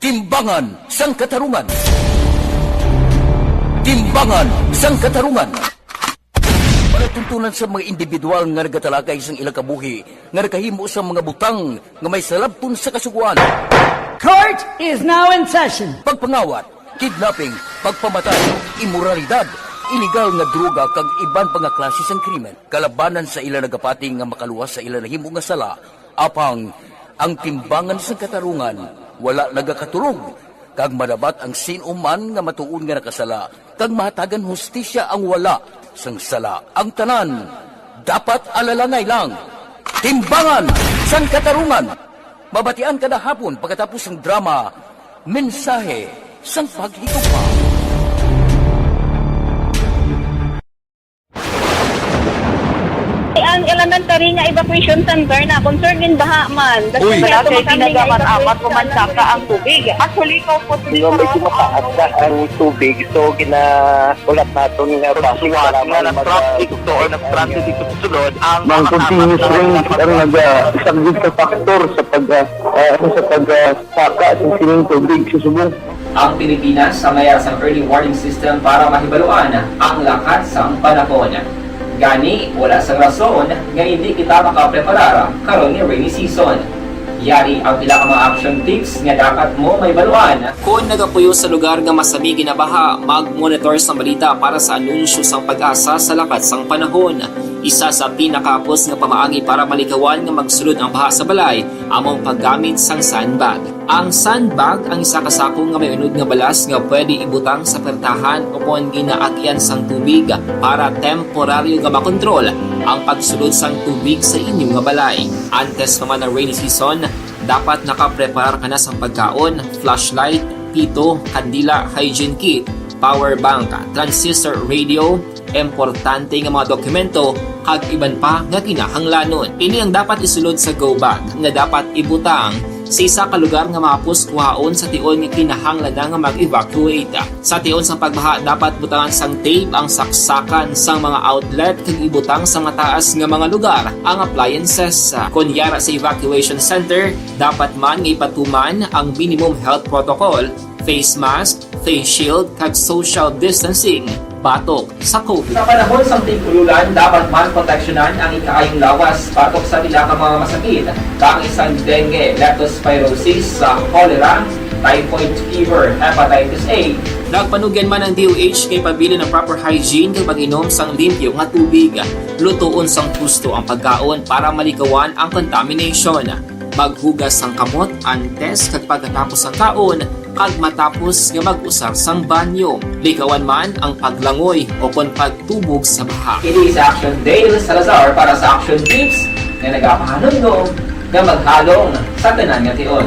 Timbangan sang katarungan. Timbangan sang katarungan. Panatuntunan sa mga individual nga nagatalakay sang ilang kabuhi nga nakahimo sa mga butang nga may salabton sa kasuguan. Court is now in session. Pagpangawat, kidnapping, pagpamatay, immoralidad, iligal nga droga kag iban pa nga klase sang krimen. Kalabanan sa ila nagapating nga makaluwas sa ila nahimo nga sala, apang ang timbangan sang katarungan wala nagakatulog, kag madabat ang sinuman nga matuon nga nakasala, kag mahatagan hustisya ang wala sang sala. Ang tanan, dapat alalangay lang. Timbangan sang katarungan. Mabatian kada hapon pagkatapos ng drama, mensahe sang paghigugma. Ang elementary nga evacuation center na concern din baha man. Uy, kasi pinagamat-amat pumansaka ang tubig. Actually, ko po dito medyo mataas na ang tubig. So, ginaulat natin nga pasiwala nga ng traffic to or ng-transit dito sa sulod. Ang continuous rain ang nag-isang sa factor sa pagsaka at sining tubig sa subong. Ang Pilipinas sa mayroon sa early warning system para mahibaluan ang lakas ng panahon. Gani, wala sang rason nga hindi kita makapreparar karon ni rainy season. Yari ang pila ka mga action tips nga dapat mo may baluan. Kung nagapuyo sa lugar nga masabi ginabaha, mag-monitor sa balita para sa anunsyo sang pag-asa sa lakas sang panahon. Isa sa pinakapos nga pamaagi para malikawan nga magsulod ang baha sa balay, among paggamit sang sandbag. Ang sandbag ang isa kasako nga may unod nga balas nga pwede ibutang sa pertahan upon ginaagyan sang tubig para temporaryo nga makontrol ang pagsulod sang tubig sa inyong nga balay. Antes naman ng rainy season, dapat nakapreparar ka na sang pagkaon, flashlight, pito, kandila, hygiene kit, power bank, transistor radio, importante nga mga dokumento kag iban pa nga kinahanglanon. Ini ang dapat isulod sa go bag nga dapat ibutang sa isa ka lugar nga mapus kuhaon sa tion nga kinahanglan nga mag-evacuate. Sa tion sa pagbaha dapat butangan sang tape ang saksakan sang mga outlet kag ibutang sa mataas nga mga lugar ang appliances. Kunyara sa evacuation center, dapat man nga ipatuman ang minimum health protocol, face mask, face shield kag social distancing. Batok sa COVID. Sa panahon sa tigululan, dapat man proteksyonan ang ikaayong lawas batok sa pila ka mga masakit. Kang isang dengue, leptospirosis, cholera, typhoid fever, hepatitis A. Nagpanugyan man ang DOH kay pabili ng proper hygiene kay pag-inom sang limpyo nga tubig. Lutuon sang gusto ang pagkaon para malikawan ang contamination. Maghugas sang kamot antes kag pagkatapos ang kaon kag matapos nga mag-usar sang banyo. Likawan man ang paglangoy o kon pagtubog sa baha. It is Action Dale Salazar para sa Action Tips na nagapahanong nga maghalong sa tanan nga tion.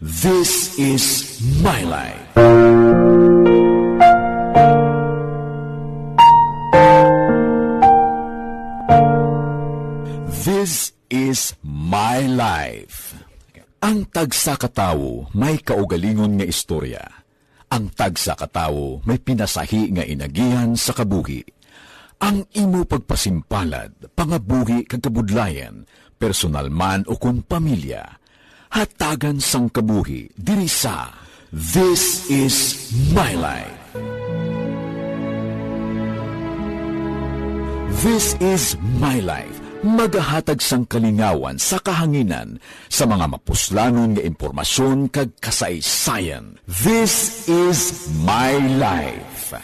This is My Life. Life. Ang tagsa katawo may kaugalingon nga istorya. Ang tagsa katawo may pinasahi nga inagihan sa kabuhi. Ang imo pagpasimpalad, pangabuhi kag kabudlayan, personal man o kung pamilya, hatagan sang kabuhi diri sa This is My Life. This is My Life. Magahatag sang kalingawan sa kahanginan sa mga mapuslanon nga impormasyon kag kasaysayan. This is My Life.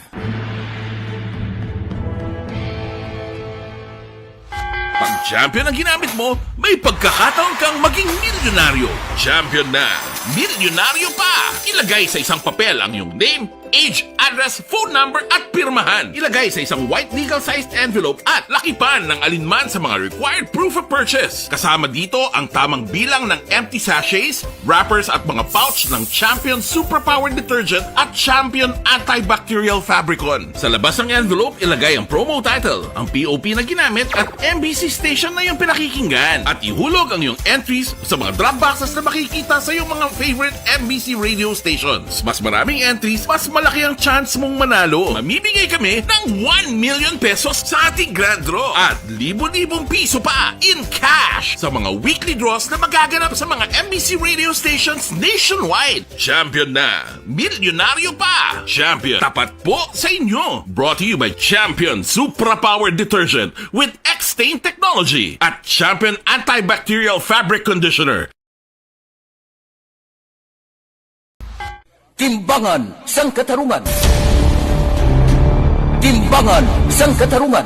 Pag champion ang ginamit mo, may pagkakataon kang maging milyonaryo. Champion na, milyonaryo pa! Ilagay sa isang papel ang iyong name, age, address, phone number at pirmahan. Ilagay sa isang white legal-sized envelope at lakipan ng alinman sa mga required proof of purchase. Kasama dito ang tamang bilang ng empty sachets, wrappers at mga pouch ng Champion Superpower Detergent at Champion Antibacterial Fabricon. Sa labas ng envelope, ilagay ang promo title, ang POP na ginamit at MBC station na yung pinakikinggan. At ihulog ang iyong entries sa mga drop boxes na makikita sa iyong mga favorite MBC radio stations. Mas maraming entries, mas malaki ang chance mong manalo. Mamimigay kami ng 1 million pesos sa ating grand draw at libo-libong piso pa in cash sa mga weekly draws na magaganap sa mga MBC radio stations nationwide. Champion na, milyonaryo pa. Champion, tapat po sa inyo. Brought to you by Champion Superpower Detergent with X-Stain Technology at Champion Antibacterial Fabric Conditioner. Timbangan sang katarungan. Timbangan sang katarungan.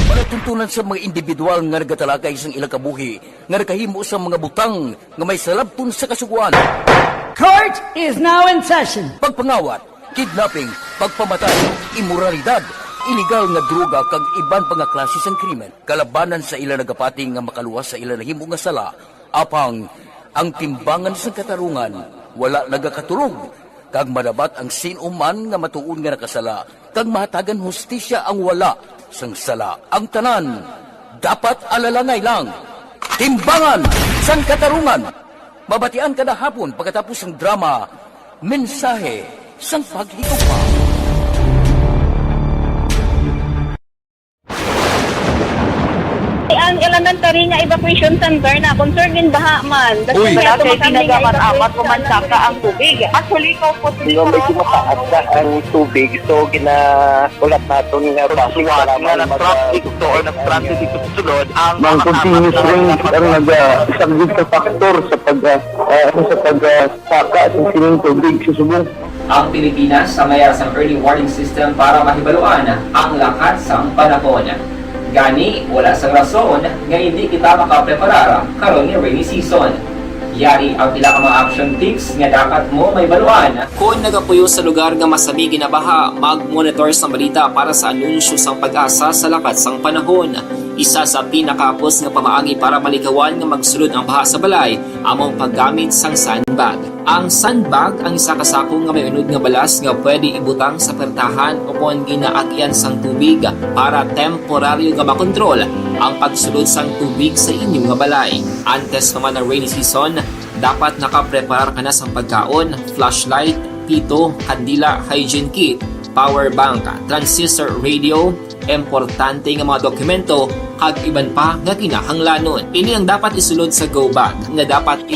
Panatuntunan sa mga individual nga nagatalakay sang ilang kabuhi nga nakahimo sa mga butang nga may salabton sa kasuguan. Court is now in session. Pagpangawat, kidnapping, pagpamatay, immoralidad, iligal nga droga kag iban pa nga klase sang krimen. Kalabanan sa ilang nagapating nga makaluwas sa ilang nahimo nga sala. Apang ang timbangan sang katarungan wala nagakatulog, kag madabat ang sinuman nga matuon nga nakasala, kag mahatagan hustisya ang wala sang sala. Ang tanan, dapat alalangay lang. Timbangan sang katarungan. Mabatian kada hapon pagkatapos ng drama, mensahe sang paghigugma. Ang elementary nga evacuation center na concern din baha man. Uy, kaya pinagamat-amat pumansaka ang tubig. Actually, ko po medyo mataas na ang tubig. So, ginaulat natin nga pasiwala nga ng traffic to or ng-transit dito sa sulod. Ang continuous range ang nag-isaglit sa factor sa pagsaka at sining tubig sa subong. Ang Pilipinas sa mayroon sa early warning system para mahibaluan ang lakas ng panahon. Gani, wala sang rason nga hindi kita makapreparar karon ni rainy season. Yari ang pila ka mga action tips nga dapat mo may baluan. Kung nagapuyo sa lugar nga masabi ginabaha, mag-monitor sa balita para sa anunsyo sang pag-asa sa lakas sang panahon. Isa sa pinakapos nga pamaagi para malikawan nga magsulod ang baha sa balay, among paggamit sang sandbag. Ang sandbag ang isa kasako nga may unod nga balas nga pwede ibutang sa pertahan upon ginaagyan sang tubig para temporaryo nga makontrol ang pagsulod sang tubig sa inyong nga balay. Antes naman ng rainy season, dapat nakapreparar ka na sang pagkaon, flashlight, pito, kandila, hygiene kit, power bank, transistor radio, importante nga mga dokumento kag iban pa nga kinahanglanon. Ini ang dapat isulod sa go bag nga dapat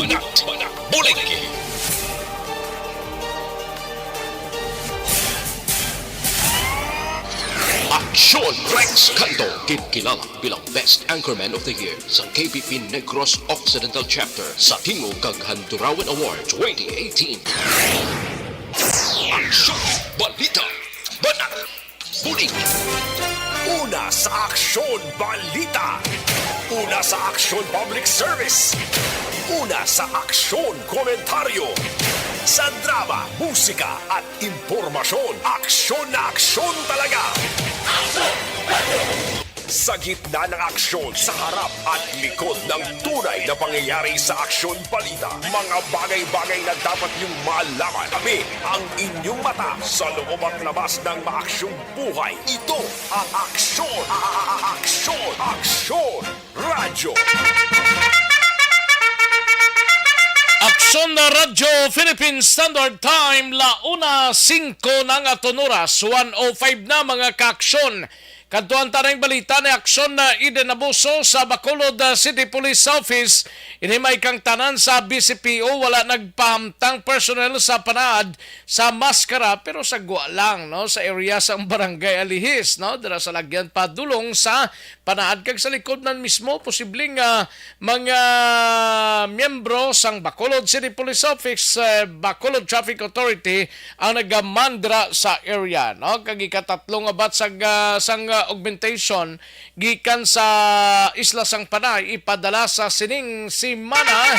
Aksyon Rex Canto, kilala bilang Best Anchorman of the Year sa KPP Negros Occidental Chapter sa Tingog kag Handurawan Award 2018. Aksyon, balita, banat, bulig. Una sa Aksyon Balita. Una sa Aksyon Public Service. Una sa Aksyon Komentaryo. Sa drama, musika at impormasyon. Aksyon na aksyon talaga. Sa gitna ng aksyon, sa harap at likod ng tunay na pangyayari sa Aksyon Balita. Mga bagay-bagay na dapat niyong malaman. Kami ang inyong mata sa loob at labas ng maaksyong buhay. Ito ang Aksyon! Aksyon! Aksyon! Radyo! Aksyon na Radyo Philippine Standard Time, launa 5 ng atonuras, 1:05 na mga kaaksyon. Kantuan tanang balita ni aksyon na Eden Abuso sa Bacolod City Police Office. Inimay kang tanan sa BCPO, wala nagpahamtang personnel sa panaad sa maskara pero sa guwa lang, no, sa area sa Barangay Alihis, no, dira sa lagyan pa dulong sa panaad kag sa likod nan mismo posibleng mga miyembro sang Bacolod City Police Office, Bacolod Traffic Authority ang nagamandra sa area, no, kag ikatatlong abat sang augmentation gikan sa Isla Sang Panay ipadala sa sining simana.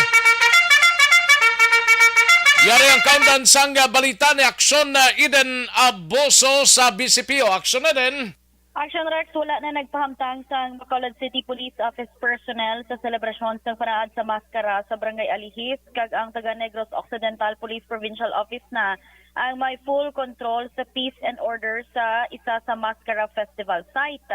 Yari ang countdown sang balita ni aksyon na Eden Abuso sa BCPO. Aksyon na din. Action Rex, wala na nagpahamtang sa Bacolod City Police Office personnel sa selebrasyon sa panaad sa maskara sa Barangay Alihis kag ang taga Negros Occidental Police Provincial Office na ang may full control sa peace and order sa isa sa Maskara Festival site.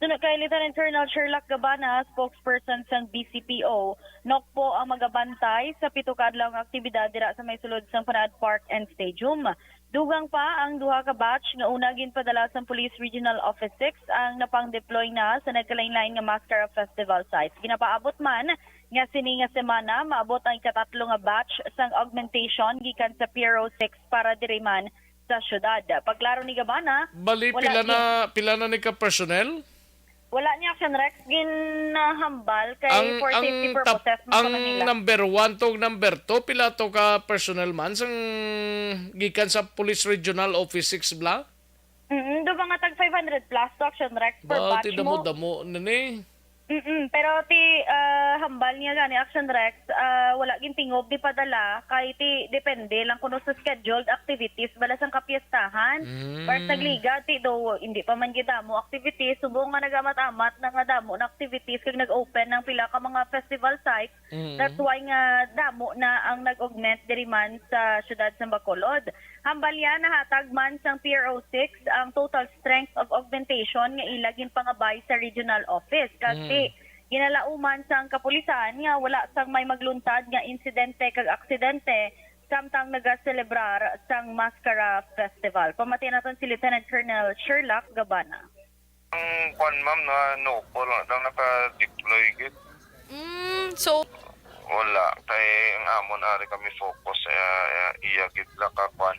Sunod kay Lieutenant Colonel Sherlock Gabana, spokesperson sa BCPO, nok po ang magabantay sa pito kadlawng aktibidad dira sa may sulod sa Panad Park and Stadium. Dugang pa ang duha ka batch nga una ginpadala sa Police Regional Office 6 ang napang-deploy na sa nagkalain-lain nga Maskara Festival site. Ginapaabot man nga sini nga semana maabot ang ikatatlo nga batch sang augmentation gikan sa Piero 6 para diri man sa syudad. Paglaro ni Gabana, Bali pila na ni ka personnel? Wala niya Action Rex ginahambal kay for safety purposes ang number 1 to number 2 pila to ka personnel man sang gikan sa Police Regional Office 6 bla? Do ba nga tag 500 plus to Action Rex per batch mo? Damo nani. Pero ti hambal niya gani Action Rex, wala gintingob di padala kay ti depende lang kuno sa scheduled activities bala sang kapiestahan. Para nagliga ti do hindi pa man gidamo activities subong nga nagamat-amat na nga damo na activities kag nag-open ng pila ka mga festival sites. That's why nga damo na ang nag-augment diri man sa syudad sa Bacolod. Hambal yan nahatag man sang PRO 6 ang total strength of augmentation nga ilagin pangabay sa regional office kasi ginalauman sang kapulisan nga wala sang may magluntad nga insidente kag aksidente samtang nagaselebrar sang Maskara Festival. Pamati naton si Lieutenant Colonel Sherlock Gabana. Ang kwan ma'am na no po lang naka-deploy git. So Wala tay ang amon ari kami focus sa iya gid la ka kwan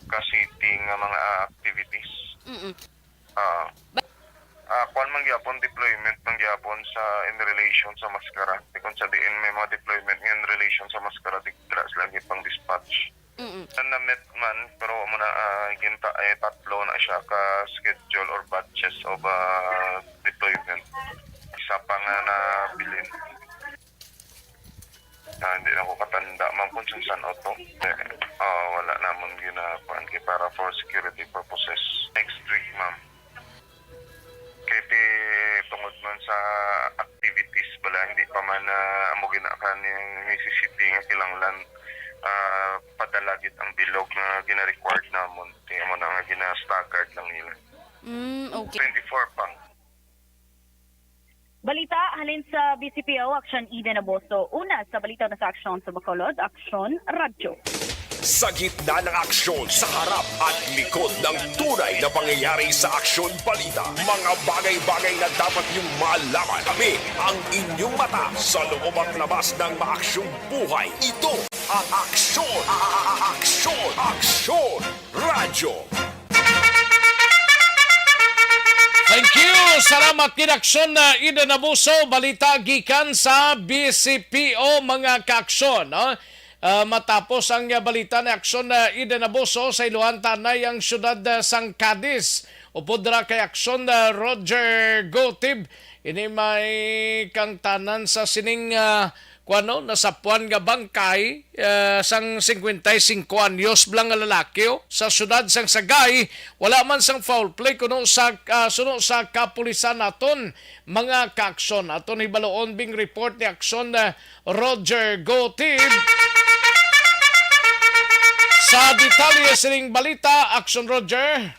ka city nga mga activities. Kwan man gyapon deployment man gyapon sa in relation sa maskara. Kung sa diin may mga deployment in relation sa maskara dikdras lagi pang dispatch. Na-met man pero muna ginta ay tatlo na siya ka schedule or batches of deployment. Isa pa nga na bilin. Hindi na ko katanda man kung saan auto. Wala naman ginakuan kay para for security purposes. Next week ma'am. Kaya tungod man sa activities bala hindi pa man amo ginakan yung necessity nga kilanglan padalagit ang bilog na gina-required namon. Kaya mo na nga gina-staggered lang nila. Okay. 24 pang. Balita halin sa BCPO, Action Eden Abuso. Una sa balita na sa aksyon sa Bacolod, Aksyon Radyo. Sa gitna ng aksyon, sa harap at likod ng tunay na pangyayari sa Aksyon Balita. Mga bagay-bagay na dapat niyong malaman. Kami ang inyong mata sa loob at labas ng maaksyong buhay. Ito ang Aksyon! Aksyon Radyo! Thank you! Salamat kinaksyon na Eden Abuso. Balita gikan sa BCPO mga kaaksyon. No? Matapos ang balita na aksyon na Eden Abuso sa Iloan Tanay ang syudad sang Cadiz. Upod ra kay aksyon na Roger Gotib. Ini may kang tanan sa sining nasapuan nga bangkay sang 55 anyos blang nga lalaki sa syudad sang Sagay. Wala man sang foul play kuno sa suno sa kapulisan naton mga kaaksyon. Aton ibaloon bing report ni aksyon na Roger Gotib. Sa detalye sining balita, Action Roger.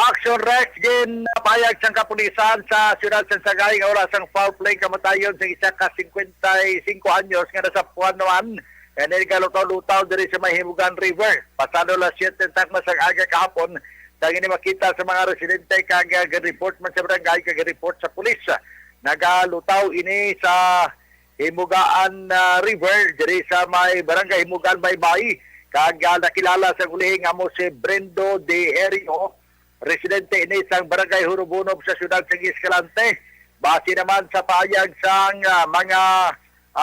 Action Rex gin payag sang kapulisan sa siyudad sa Sagay nga oras ang foul play kamatayon sa isa ka 55 anyos nga nasa Puan naman. And then kalutaw-lutaw diri sa Mahimugan River. Pasado las 7 takma sa aga kahapon. Dahil ni makita sa mga residente kag report man sa barangay kag report sa pulis. Nagalutaw ini sa Himugaan River diri sa may barangay Himugaan Baybay. Kag nakilala sa ulihing amo si Brendo de Erio, residente ini sa barangay Hurubunob sa siyudad sa Escalante. Base naman sa payag sang mga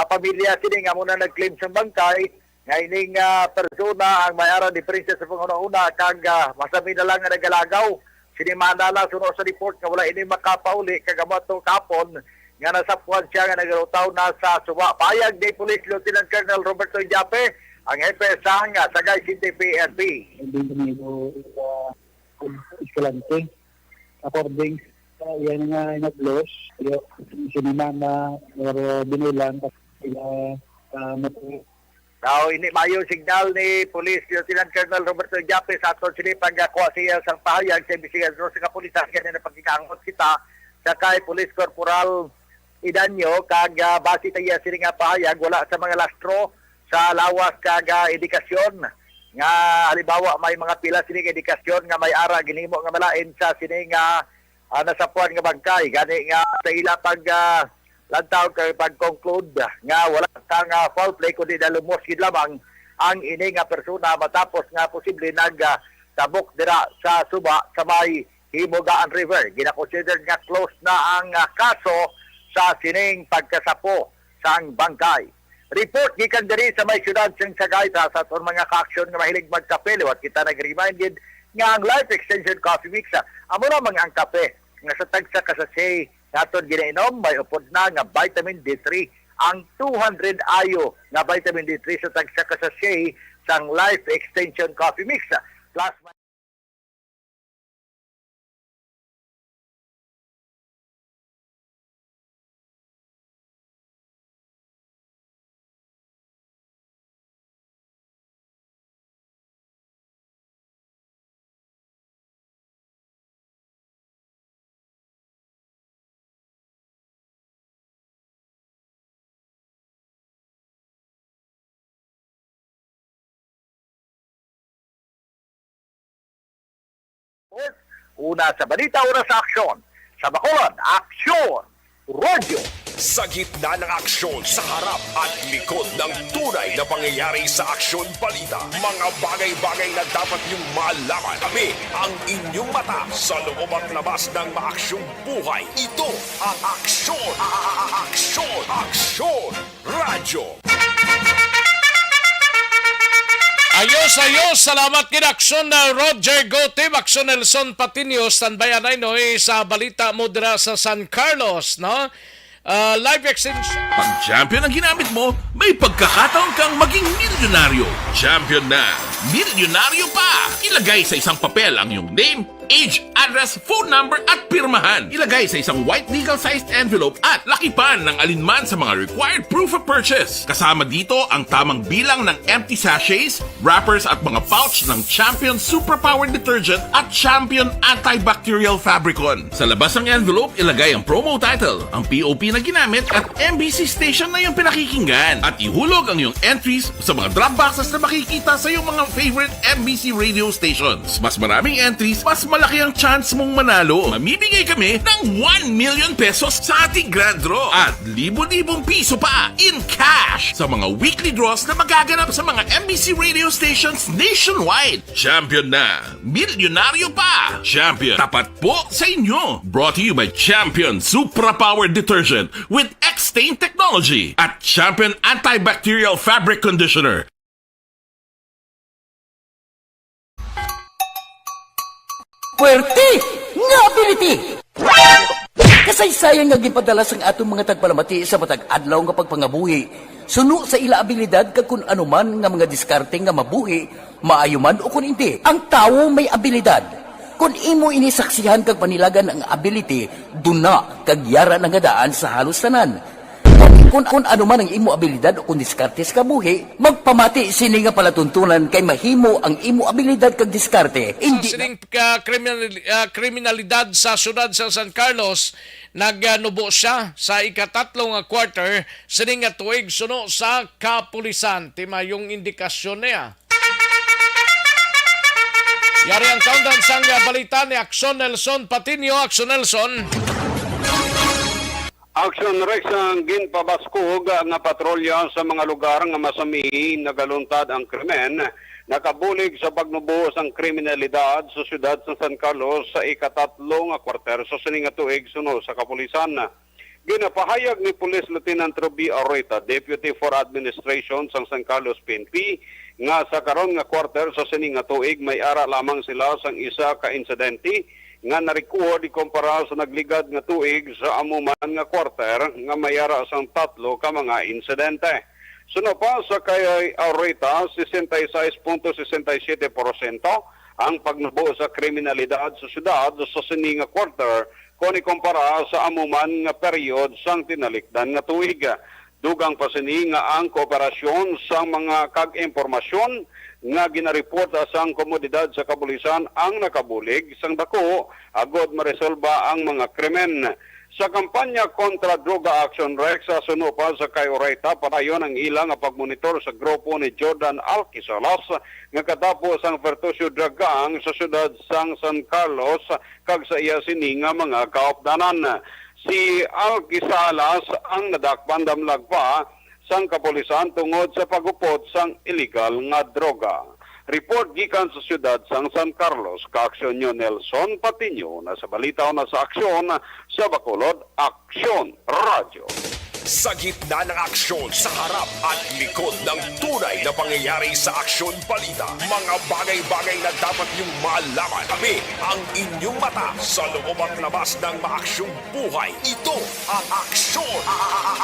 pamilya sini nga muna nag-claim sa bangkay nga ining persona ang may-ara diferensya sa panguna-una kag masami na lang nga nagalagaw. Sinimana suno sa report nga wala ini makapauli kag amato kapon nga nasapuan siya nga nagalutaw na sa suwa. Payag ni Police Lieutenant Colonel Roberto Ijape, ang hepe sang Sagay City PNP. Escalante. According yan nga nag-loss, sinimana or binulan Now, ini mayo signal ni Police Lieutenant Colonel Roberto Ijape sa aton sini pagkakuha siya sa pahayag sa investigasyon sa kapulisan kaya na pagkikaangot kita sa kay Police Corporal Idanyo kag base tayo sini nga pahayag wala sa mga lastro sa lawas kag edukasyon nga halimbawa may mga pila sini nga edukasyon nga may ara ginhimo nga malain sa sini nga nasapuan nga bangkay gani nga sa ila pag lantaw kay pag-conclude nga wala kang foul play kundi dalumos gid lamang ang ini nga persona matapos nga posible tabok dira sa suba sa may Himugaan River. Gina-consider nga close na ang kaso sa sining pagkasapo sang bangkay. Report gikan diri sa may siyudad sang Sagay sa aton mga ka-aksyon nga mahilig magkape liwat kita nag-reminded nga ang Life Extension Coffee Mix amo na ang kape nga sa tagsa ka sa say naton ginainom may upod na nga vitamin D3 ang 200 ayo nga vitamin D3 sa tagsa ka sa say sang Life Extension Coffee Mix plus una sa balita, una sa aksyon. Sa Bacolod, Aksyon Radio. Sa gitna ng aksyon, sa harap at likod ng tunay na pangyayari sa Aksyon Balita. Mga bagay-bagay na dapat niyong malaman. Kami ang inyong mata sa loob at labas ng maaksyong buhay. Ito ang Aksyon. Aksyon Radio. Ayos, salamat kinaksyon na Roger Gotim, Aksyon Nelson Patinio, standby anay no, sa balita mo dira sa San Carlos, no? Live extension. Pag champion ang ginamit mo, may pagkakataon kang maging milyonaryo. Champion na, milyonaryo pa! Ilagay sa isang papel ang iyong name, age, address, phone number at pirmahan. Ilagay sa isang white legal-sized envelope at lakipan ng alinman sa mga required proof of purchase. Kasama dito ang tamang bilang ng empty sachets, wrappers at mga pouch ng Champion Superpower Detergent at Champion Antibacterial Fabricon. Sa labas ng envelope, ilagay ang promo title, ang POP na ginamit at MBC station na yung pinakikinggan. At ihulog ang iyong entries sa mga drop boxes na makikita sa iyong mga favorite MBC radio stations. Mas maraming entries, mas malaki ang chance mong manalo. Mamimigay kami ng 1 million pesos sa ating grand draw at libo-libong piso pa in cash sa mga weekly draws na magaganap sa mga MBC radio stations nationwide. Champion na, milyonaryo pa. Champion, tapat po sa inyo. Brought to you by Champion Supra Power Detergent with X-Stain Technology at Champion Antibacterial Fabric Conditioner. Puwerte nga ability! Kasaysayan nga gipadala sang atong mga tagpalamati sa matag adlaw nga pagpangabuhi. Suno sa ila abilidad kag kun anuman nga mga diskarte nga mabuhi, maayo man o kun hindi. Ang tawo may abilidad. Kung imo inisaksihan kag panilagan ang ability, duna kag yara nga daan sa halos tanan. Kung ano man ang imo abilidad o kung diskarte sa kabuhi, magpamati sini nga palatuntunan kay mahimo ang imo abilidad kag diskarte. Sa sining kriminalidad sa syudad sa San Carlos, nagnubo siya sa ikatatlong quarter sining nga tuig suno sa kapulisan. Tima yung indikasyon niya. Yari ang countdown sang balita ni Action Nelson Patinio. Action Nelson. Action Rex ang ginpabaskog nga patrolya sa mga lugar nga masami nagaluntad ang krimen, nakabulig sa pagnubo sang kriminalidad sa siyudad sa San Carlos sa ikatatlong kwarter sa sining nga tuig suno sa kapulisan. Ginapahayag ni Police Lieutenant Ruby Arroita, Deputy for Administration sa San Carlos PNP, nga sa karon nga kwarter sa sining nga tuig may ara lamang sila sang isa ka insidente nga na-record ikumpara sa nagligad nga tuig sa amuman nga kwarter nga mayara sang tatlo ka mga insidente. Suno pa sa kay Aurita, 66.67% ang pagnubo sa kriminalidad sa syudad sa sining nga kwarter kung ikumpara sa amuman nga period sang tinalikdan nga tuig. Dugang pa sini nga ang kooperasyon sa mga kag-impormasyon nga ginareport sang komunidad sa kapulisan ang nakabulig sang dako agod maresolba ang mga krimen. Sa kampanya kontra Droga Action Rex sa suno pa sa Kayoreta, padayon ang ilang pagmonitor sa grupo ni Jordan Alquisalas nga katapos ang Vertusio Drug Gang sa syudad sang San Carlos kag sa iya sini nga mga kaopdanan. Si Alquisalas ang nadakpan damlag pa sang kapulisan tungod sa pagupot sang illegal nga droga. Report gikan sa siyudad sang San Carlos, ka-aksyon nyo Nelson Patinio, na sa balita na sa aksyon sa Bacolod, Aksyon Radio. Sa gitna ng aksyon, sa harap at likod ng tunay na pangyayari sa Aksyon Balita, mga bagay-bagay na dapat niyong malaman. Kami ang inyong mata sa loob at labas ng maaksyong buhay. Ito ang Aksyon!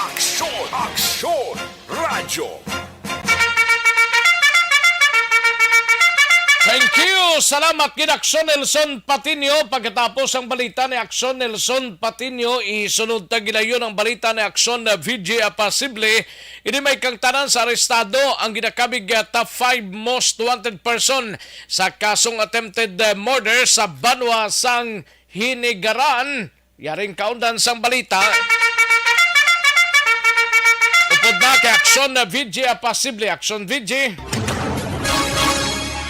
Aksyon! Aksyon! Radyo! Thank you! Salamat kay Action Nelson Patinio. Pagkatapos ang balita ni Action Nelson Patinio, isunod ta gilayon ang balita ni Action VJ Apasible. Ini may kang tanan sa arestado ang ginakabig top 5 most wanted person sa kasong attempted murder sa Banwa sang Hinigaran. Yaring kaundan sang balita. Upod na kay Action VJ Apasible. Action VJ.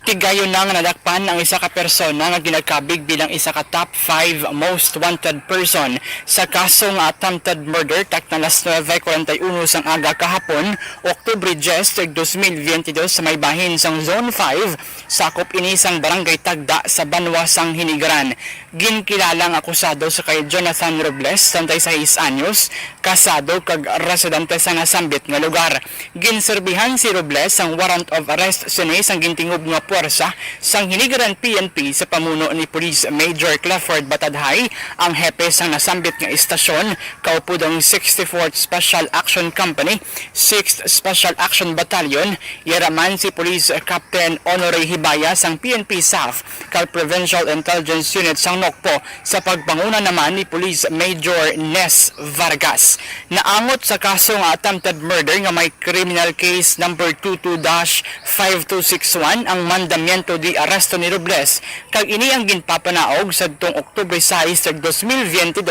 Kigayon na nga nadakpan ang isa ka persona nga ginagkabig bilang isa ka top 5 most wanted person sa kasong attempted murder takna alas 9:41 sang aga kahapon, Oktubre 10, 2022 sa may bahin sang Zone 5, sakop ini sang barangay Tagda sa Banwa sang Hinigaran. Ginkilala ang akusado sa kay Jonathan Robles, 36 anyos, kasado kag residente sa nasambit nga lugar. Ginserbihan si Robles ang warrant of arrest sini sang gintingob nga puwersa sang Hinigaran PNP sa pamuno ni Police Major Clifford Batadhay, ang hepe sang nasambit nga istasyon, kaupo ang 64th Special Action Company, 6th Special Action Battalion, yaraman si Police Captain Honoré Hibaya sang PNP SAF, kag Provincial Intelligence Unit sang Nokpo sa pagpanguna naman ni Police Major Nes Vargas. Naangot sa kaso nga attempted murder nga may criminal case number 22-5261 ang mandamiento di arresto ni Robles, kag ini ang ginpapanaog sa tong Oktubre 6, 2022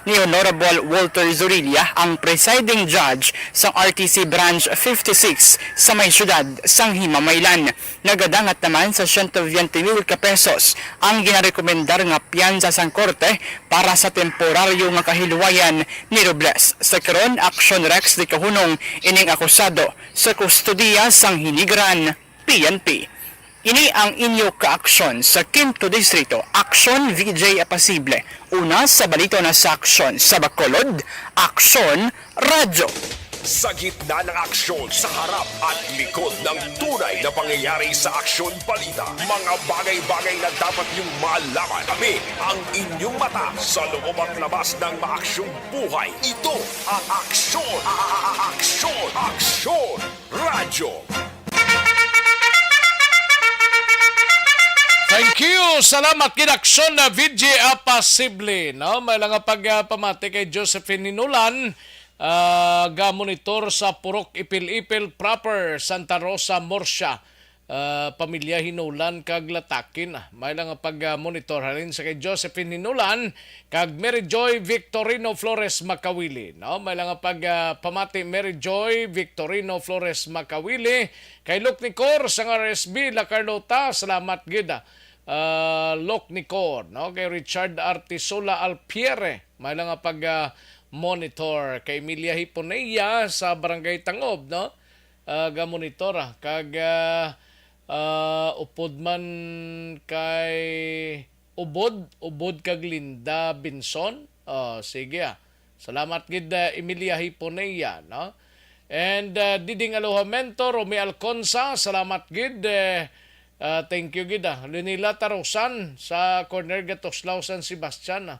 ni Honorable Walter Zorilla, ang presiding judge sa RTC Branch 56 sa may syudad sang Himamaylan. Nagadangat naman sa 120,000 pesos ang ginarekomendar nga piyansa sang korte para sa temporaryo nga kahilwayan ni Robles. Sa karon, Action Rex di kahunong ining akusado sa kustodiya sang Hinigaran PNP. Ini ang inyo ka-aksyon sa 5th Distrito, Aksyon VJ Apasible. Una sa balito na sa aksyon sa Bacolod, Aksyon Radyo. Sa gitna ng aksyon, sa harap at likod ng tunay na pangyayari sa Aksyon Balita, mga bagay-bagay na dapat niyong malaman. Kami ang inyong mata sa loob at labas ng maaksyong buhay. Ito ang Aksyon! Aksyon! Aksyon! Radyo! Thank you! Salamat kinaksyon na VJ Apasible. No? May lang pagpamati kay Josephine Ninulan ga-monitor sa Purok Ipil-Ipil proper, Santa Rosa, Murcia. Pamilya Hinulan kag Latakin. May lang pag-monitor halin sa kay Josephine Hinulan kag Mary Joy Victorino Flores Makawili. No? May lang pamati Mary Joy Victorino Flores Makawili kay Luke Nicor sa RSB La Carlota. Salamat gida. Luke Nicor, no? Kay Richard Artisola Alpiere. May lang pag-monitor kay Emilia Hiponeya sa Barangay Tangob, no? Ga-monitor kag upod man kay ubod kag Linda Binson. Sige salamat gid Emilia Hiponeya, no? And Diding Alojamento Romy Alconsa, salamat gid. Thank you gid. Lunila Tarosan sa corner Gatoslao San Sebastian.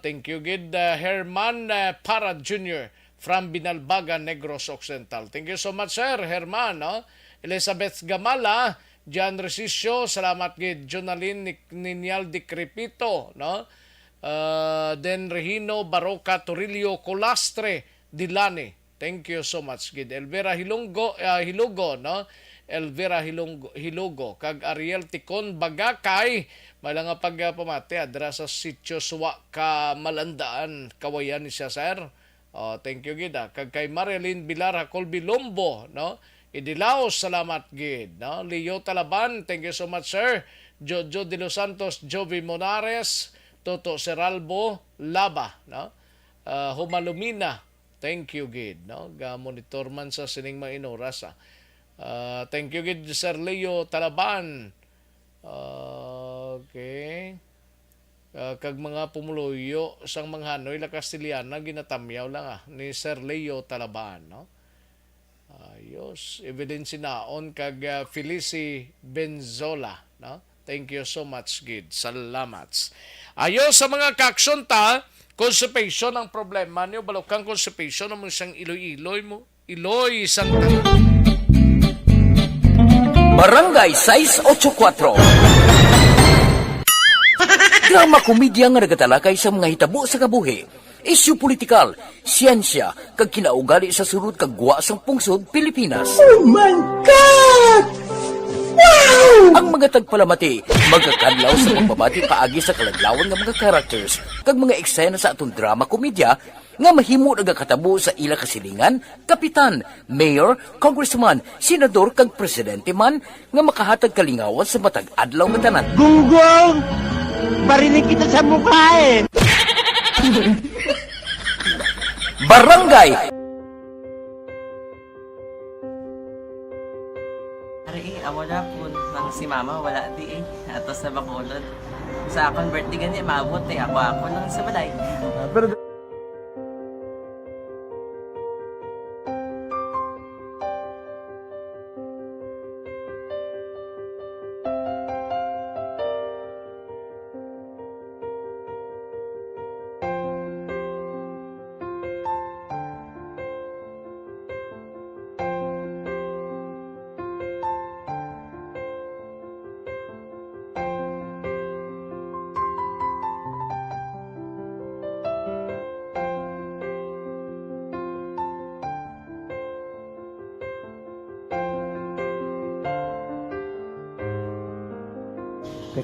Thank you gid. Herman Parad Jr. from Binalbaga, Negros Occidental. Thank you so much, Sir Herman. No? Elizabeth Gamala, Jan Resisio, salamat gid. Jonaline Ninyal Di Crepito, no? Then Regino Baroca Torillo Colastre Dilani. Thank you so much gid. Elvira Hilugo, no? Elvira Hilugo kag Ariel Ticon Bagakay, may nga pagpamati adra sa Sitio Suwa ka Malandaan, kawayan ni siya, sir. Thank you gid. Kag kay Marilyn Bilar Colby Lombo, no? Idilaos, salamat gid, no? Leo Talaban, thank you so much, sir. Jojo de los Santos, Jovi Monares, Toto Seralbo Laba, no? Humalumina, thank you gid, no? Ga-monitor man sa sining mga inoras. Thank you gid, Sir Leo Talaban. Okay. Kag mga pumuluyo sang manghanoy la Castellana ginatamyaw lang ni Sir Leo Talaban, no? Ayos, evidence naon kag Felici Benzola, no? Thank you so much gid. Salamat. Ayos sa mga kaksyon ta, constipation ang problema niyo, balokang constipation ang isang iloy-iloy mo. Iloy sang Barangay 684. Drama komedya nga nagatalakay sa mga hitabo sa kabuhi, isyu politikal, siyensya, kag kinaugali sa sulod kag guwa sang pungsod Pilipinas. Oh my God! Wow! Ang mga tagpalamati, magkakadlaw sa pagbabati paagi sa kalaglawan nga mga characters kag mga eksena sa atong drama komedya nga mahimo nagakatabo sa ila kasilingan, kapitan, mayor, congressman, senador kag presidente man nga makahatag kalingawan sa matag adlaw nga tanan. Gunggong! Barinig kita sa mukha eh! Barangay! Ari, amo na po nang si mama wala di eh. Atos na Bacolod. Sa akong birthday gani, maabot eh. Ako lang sa balay. Pero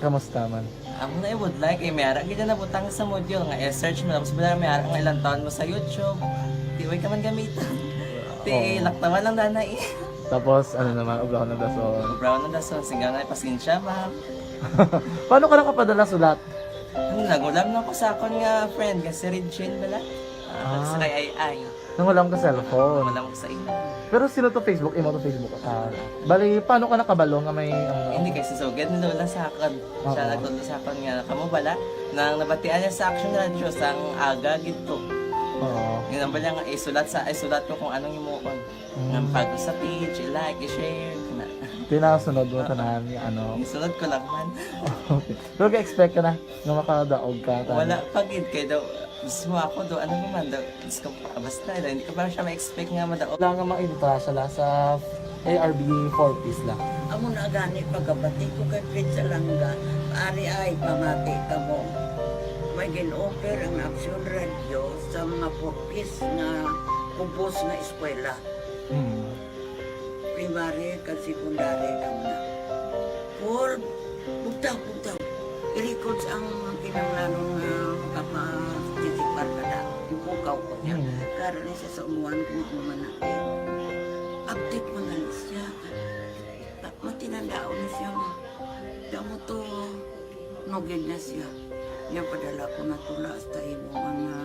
kamusta man? Ako na would like eh, may ara gid na butang sa module nga search mo tapos bala may ara nga ilang taon mo sa YouTube. Di way ka man gamitan. Ti laktawan lang dana eh. Tapos ano naman, brown na dason. Brown na dason, singaw na pasensya ma'am. Paano ka nakapadala sulat? Nagulam na ako sa akon nga friend nga si Regine bala. Sa kay ay. Nangulam ka cellphone. Nangulam ko sa ina. Pero sino to Facebook? Imo to Facebook. Bali, paano ka nakabalo nga may... Hindi kasi so good nila lang sa akin. Siya nagtulo sa akin nga, kamo bala, nang nabatian niya sa Action Radio sang aga gito. Yun ang bala nga, isulat ko kung anong imuon. Ang pag sa page, i-like, i-share. Pinasunod mo tanahan ni ano? Isunod ko lang man. Okay. Pero ka-expect ka na nga makadaog ka? Wala, pagid kayo daw. Gusto mo ako do, ano naman daw, basta hindi ko ba siya ma-expect nga madaog. Wala nga ma-invita siya sa ARB 4-piece lang. Amo na gani pagkabati ko kay Prince Alanga, ari ay pamati ka mo. may gin-offer ang Action Radio sa mga purpose nga kubos nga eskwela. Primary kag secondary naman. For bugtaw. I-records ang kinanglanong makapasisikbar ka na. Ipukaw ko niya. Karoon niya sa umuan kung naman natin. Update mo na siya. Matinandao na siya. Damo to nugin na siya. Yan padala ko na tula hasta imo mga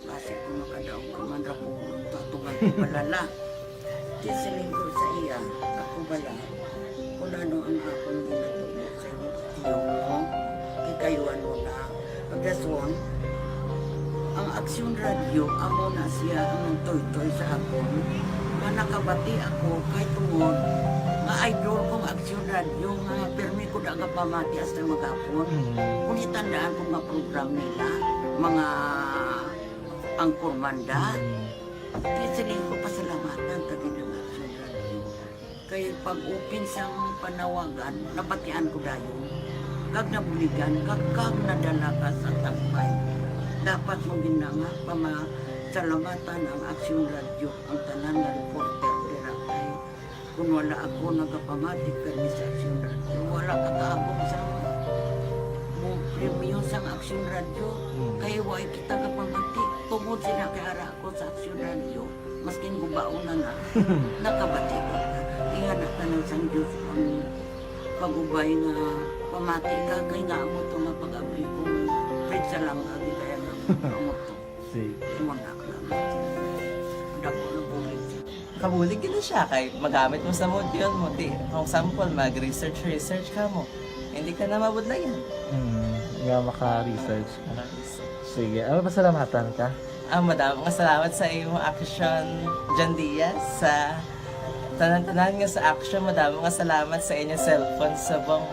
klase ko makadaog ka man rapo tatugan ko balala. Tisiling ko sa iya. Ako bala. Kung ano ang akong ginatulo sa iyo mo. Kikayuan mo na. Pagdason, ang Action Radio, amo na siya ang toy-toy sa akon. Manakabati ako kay tungod nga idol kong Action Radio nga permi ko na nga pamati hasta magapon. Kung itandaan ko nga program nila, mga angkormanda, tisiling ko pasalamatan tagin ng Action Radio. Kaya pag-open siyang panawagan, nabatian ko dayon. Kag nabuligan, kag nadala ka sa takpay. Dapat mong ginanga pamasalamatan ang Action Radio, ang tanan na reporter dirakay. Kung wala ako nagapamatik kami sa Action Radio, wala kakaabong sa premium sa Action Radio. Kaya wala kita kapamatik. Tungod sila kay ara ako sa Action Radio. Maskin gubaon na nakabati ko. Iyan na tanong sa Diyos ang pag-ubay na pamati ka kay nga mo ito nga pag-abay kung pwede sa lang agi kaya nga mo ito. Kumanak lang. Dako na bulig siya. Kabulig na siya kay magamit mo sa module mo. Kung sample, mag-research ka mo. Hindi ka na mabudlayan. Nga maka-research ka. Sige, ano ba salamatan ka? Madam, salamat sa iyong action John Diaz sa tanan-tanan nga sa action. Madam, salamat sa inyong cellphone sa bang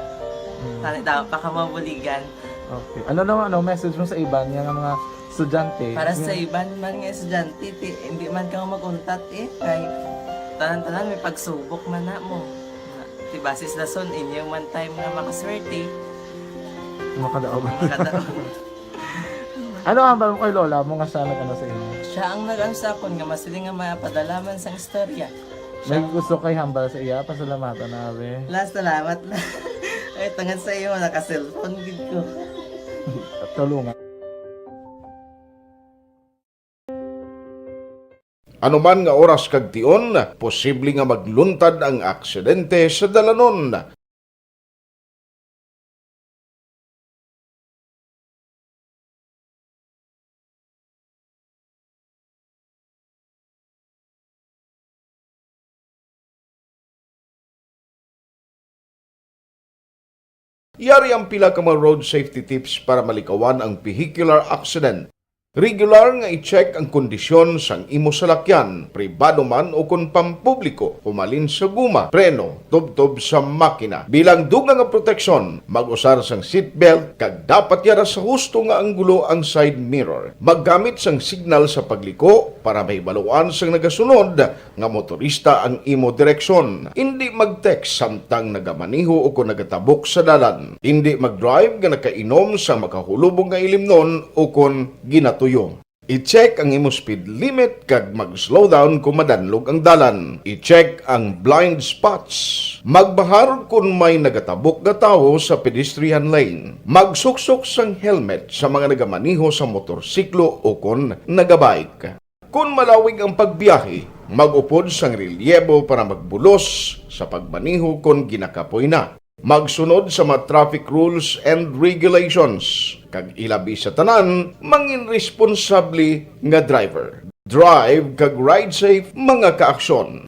dapat pa ka mabuligan. Okay. Ano message mo sa iban nga mga estudyante? Para sa iban man nga estudyante, hindi man ka maguntat kay tanan-tanan may pagsubok man na mo. Basis lason inyong man time nga makaswerte. Makadaog. Ano ang ba mo kay Lola mo nga sana sa inyo? Siya ang nag-ansakon nga masiling nga mapadalaman sa istorya. May gusto kay hambal sa iya, pasalamatan na be. Last, salamat na. Ay, tangan sa iyo, naka-cellphone gid ko. Tulungan. Ano man nga oras kag tion, posible nga magluntad ang aksidente sa dalanon. Yari ang pila ka mga road safety tips para malikawan ang vehicular accident. Regular nga i-check ang kondisyon sang imo salakyan, pribado man o kung pampubliko, pumalin sa guma, preno, tubtob sa makina. Bilang dugang nga proteksyon, mag-usar sang seatbelt, kag dapat yara sa husto nga anggulo ang side mirror. Maggamit sang signal sa pagliko para mahibaluan sang nagasunod nga motorista ang imo direksyon. Hindi mag-text samtang nagamaniho o kung nagatabok sa dalan. Hindi mag-drive nga nakainom sa makahulubong nga ilimnon o kung ginato. I-check ang imo speed limit kag mag-slow down kung madanlog ang dalan. I-check ang blind spots. Magbahar kung may nagatabok na tao sa pedestrian lane. Magsuksok sang helmet sa mga nagamaniho sa motorsiklo o kung nagabike. Kung malawig ang pagbiyahe, mag-upod sang relyebo para magbulos sa pagmaniho kung ginakapoy na. Magsunod sa mga traffic rules and regulations. Kag ilabi sa tanan, mangin responsable nga driver. Drive kag ride safe mga kaaksyon.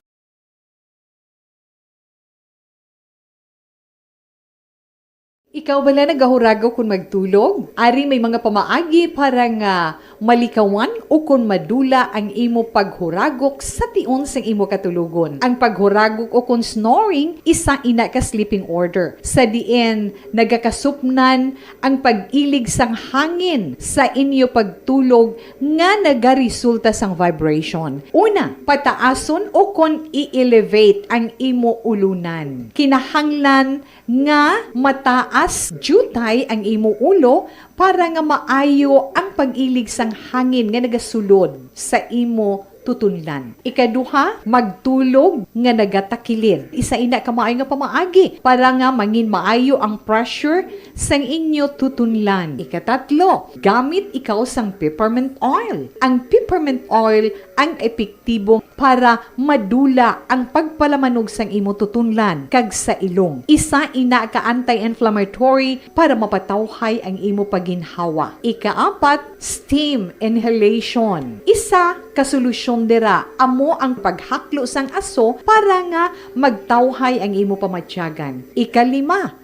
Ikaw bala nagahuragaw kung magtulog? Ari may mga pamaagi para nga malikawan o kung madula ang imo paghuragok sa tion sang imo katulugon. Ang paghuragok o kung snoring, isa ina ka sleeping order. Sa diin, nagakasupnan ang pag-ilig sang hangin sa inyo pagtulog nga nagaresulta sang vibration. Una, pataason o kung i-elevate ang imo ulunan. Kinahanglan nga mataas jutay ang imo ulo para nga maayo ang pag-ilig sang hangin nga nagasulod sa imo tutunlan. Ikaduha, magtulog nga nagatakilid. Isa ina ka maayo nga pamaagi para nga mangin maayo ang pressure sang inyo tutunlan. Ikatatlo, gamit ikaw sang peppermint oil. Ang peppermint oil ang epektibo para madula ang pagpalamanog sang imo tutunlan kag sa ilong. Isa ina ka anti-inflammatory para mapatawhay ang imo paginhawa. Ikaapat, steam inhalation. Isa ka solusyon dira amo ang paghaklo sang aso para nga magtawhay ang imo pamatyagan. Ikalima,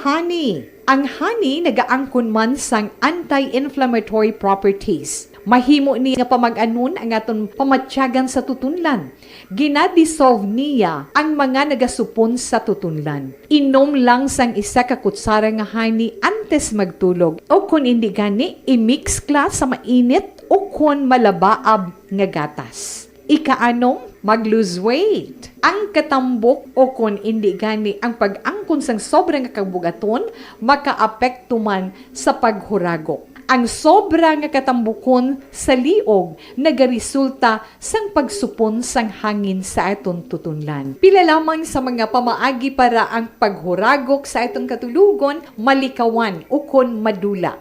honey. Ang honey nagaangkon man sang anti-inflammatory properties. Mahimo ni nga pamag-anon ang aton pamatyagan sa tutunlan. Ginadissolve niya ang mga nagasupon sa tutunlan. Inom lang sang isa ka kutsara nga honey antes magtulog. O kung hindi gani, i-mix kla sa mainit o kung malabaab nga gatas. Ikaanong, mag-lose weight. Ang katambok o kung hindi gani ang pag-angkon sang sobrang kabugaton, makaapekto man sa paghuragok. Ang sobra nga katambukon sa liog nagaresulta sang pagsupon sang hangin sa aton tutunlan. Pila lamang sa mga pamaagi para ang paghuragok sa aton katulugon malikawan o kon madula.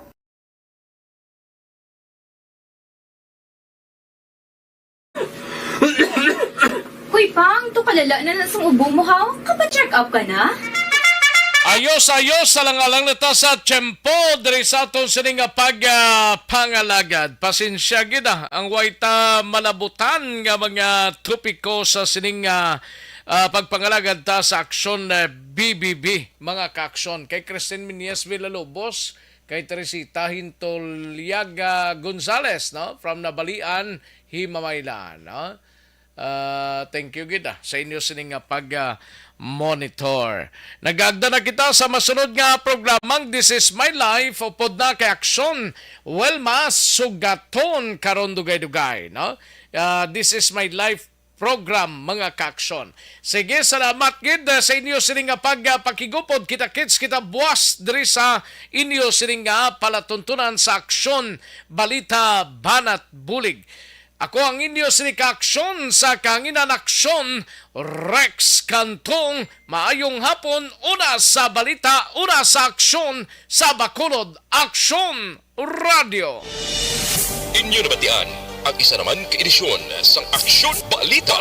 Hoy, Pang, to kalala na sa ubo mo, ha? Kapa-check up ka na? Ayos sa langalang nata sa tiyempo diri sa aton sining pangalagad. Pasensya gid ang waita malabutan nga mga topiko sa sining pagpangalagad ta sa aksyon BBB, mga kaaksyon kay Christine Minies Villalobos, kay Teresita Hintolyaga Gonzales, no, from Nabalian, Himamaylan, no. Thank you gid sa inyo sining pag-monitor. Nagagda na kita sa masunod nga programang This is My Life upod na kay aksyon Welma Sugaton karon dugay-dugay, no? This is My Life program, mga kaaksyon. Sige, salamat gid sa inyo sining pagpakigupod. Kita-kits kita buwas diri sa inyo sining palatuntunan sa aksyon Balita Banat Bulig. Ako ang inyo sinikaaksyon sa Kahanginan Aksyon, Rex Cantong. Maayong hapon, una sa balita, una sa aksyon, sa Bacolod Aksyon Radio. Inyo nabatian ang isa naman ka edisyon sa Aksyon Balita.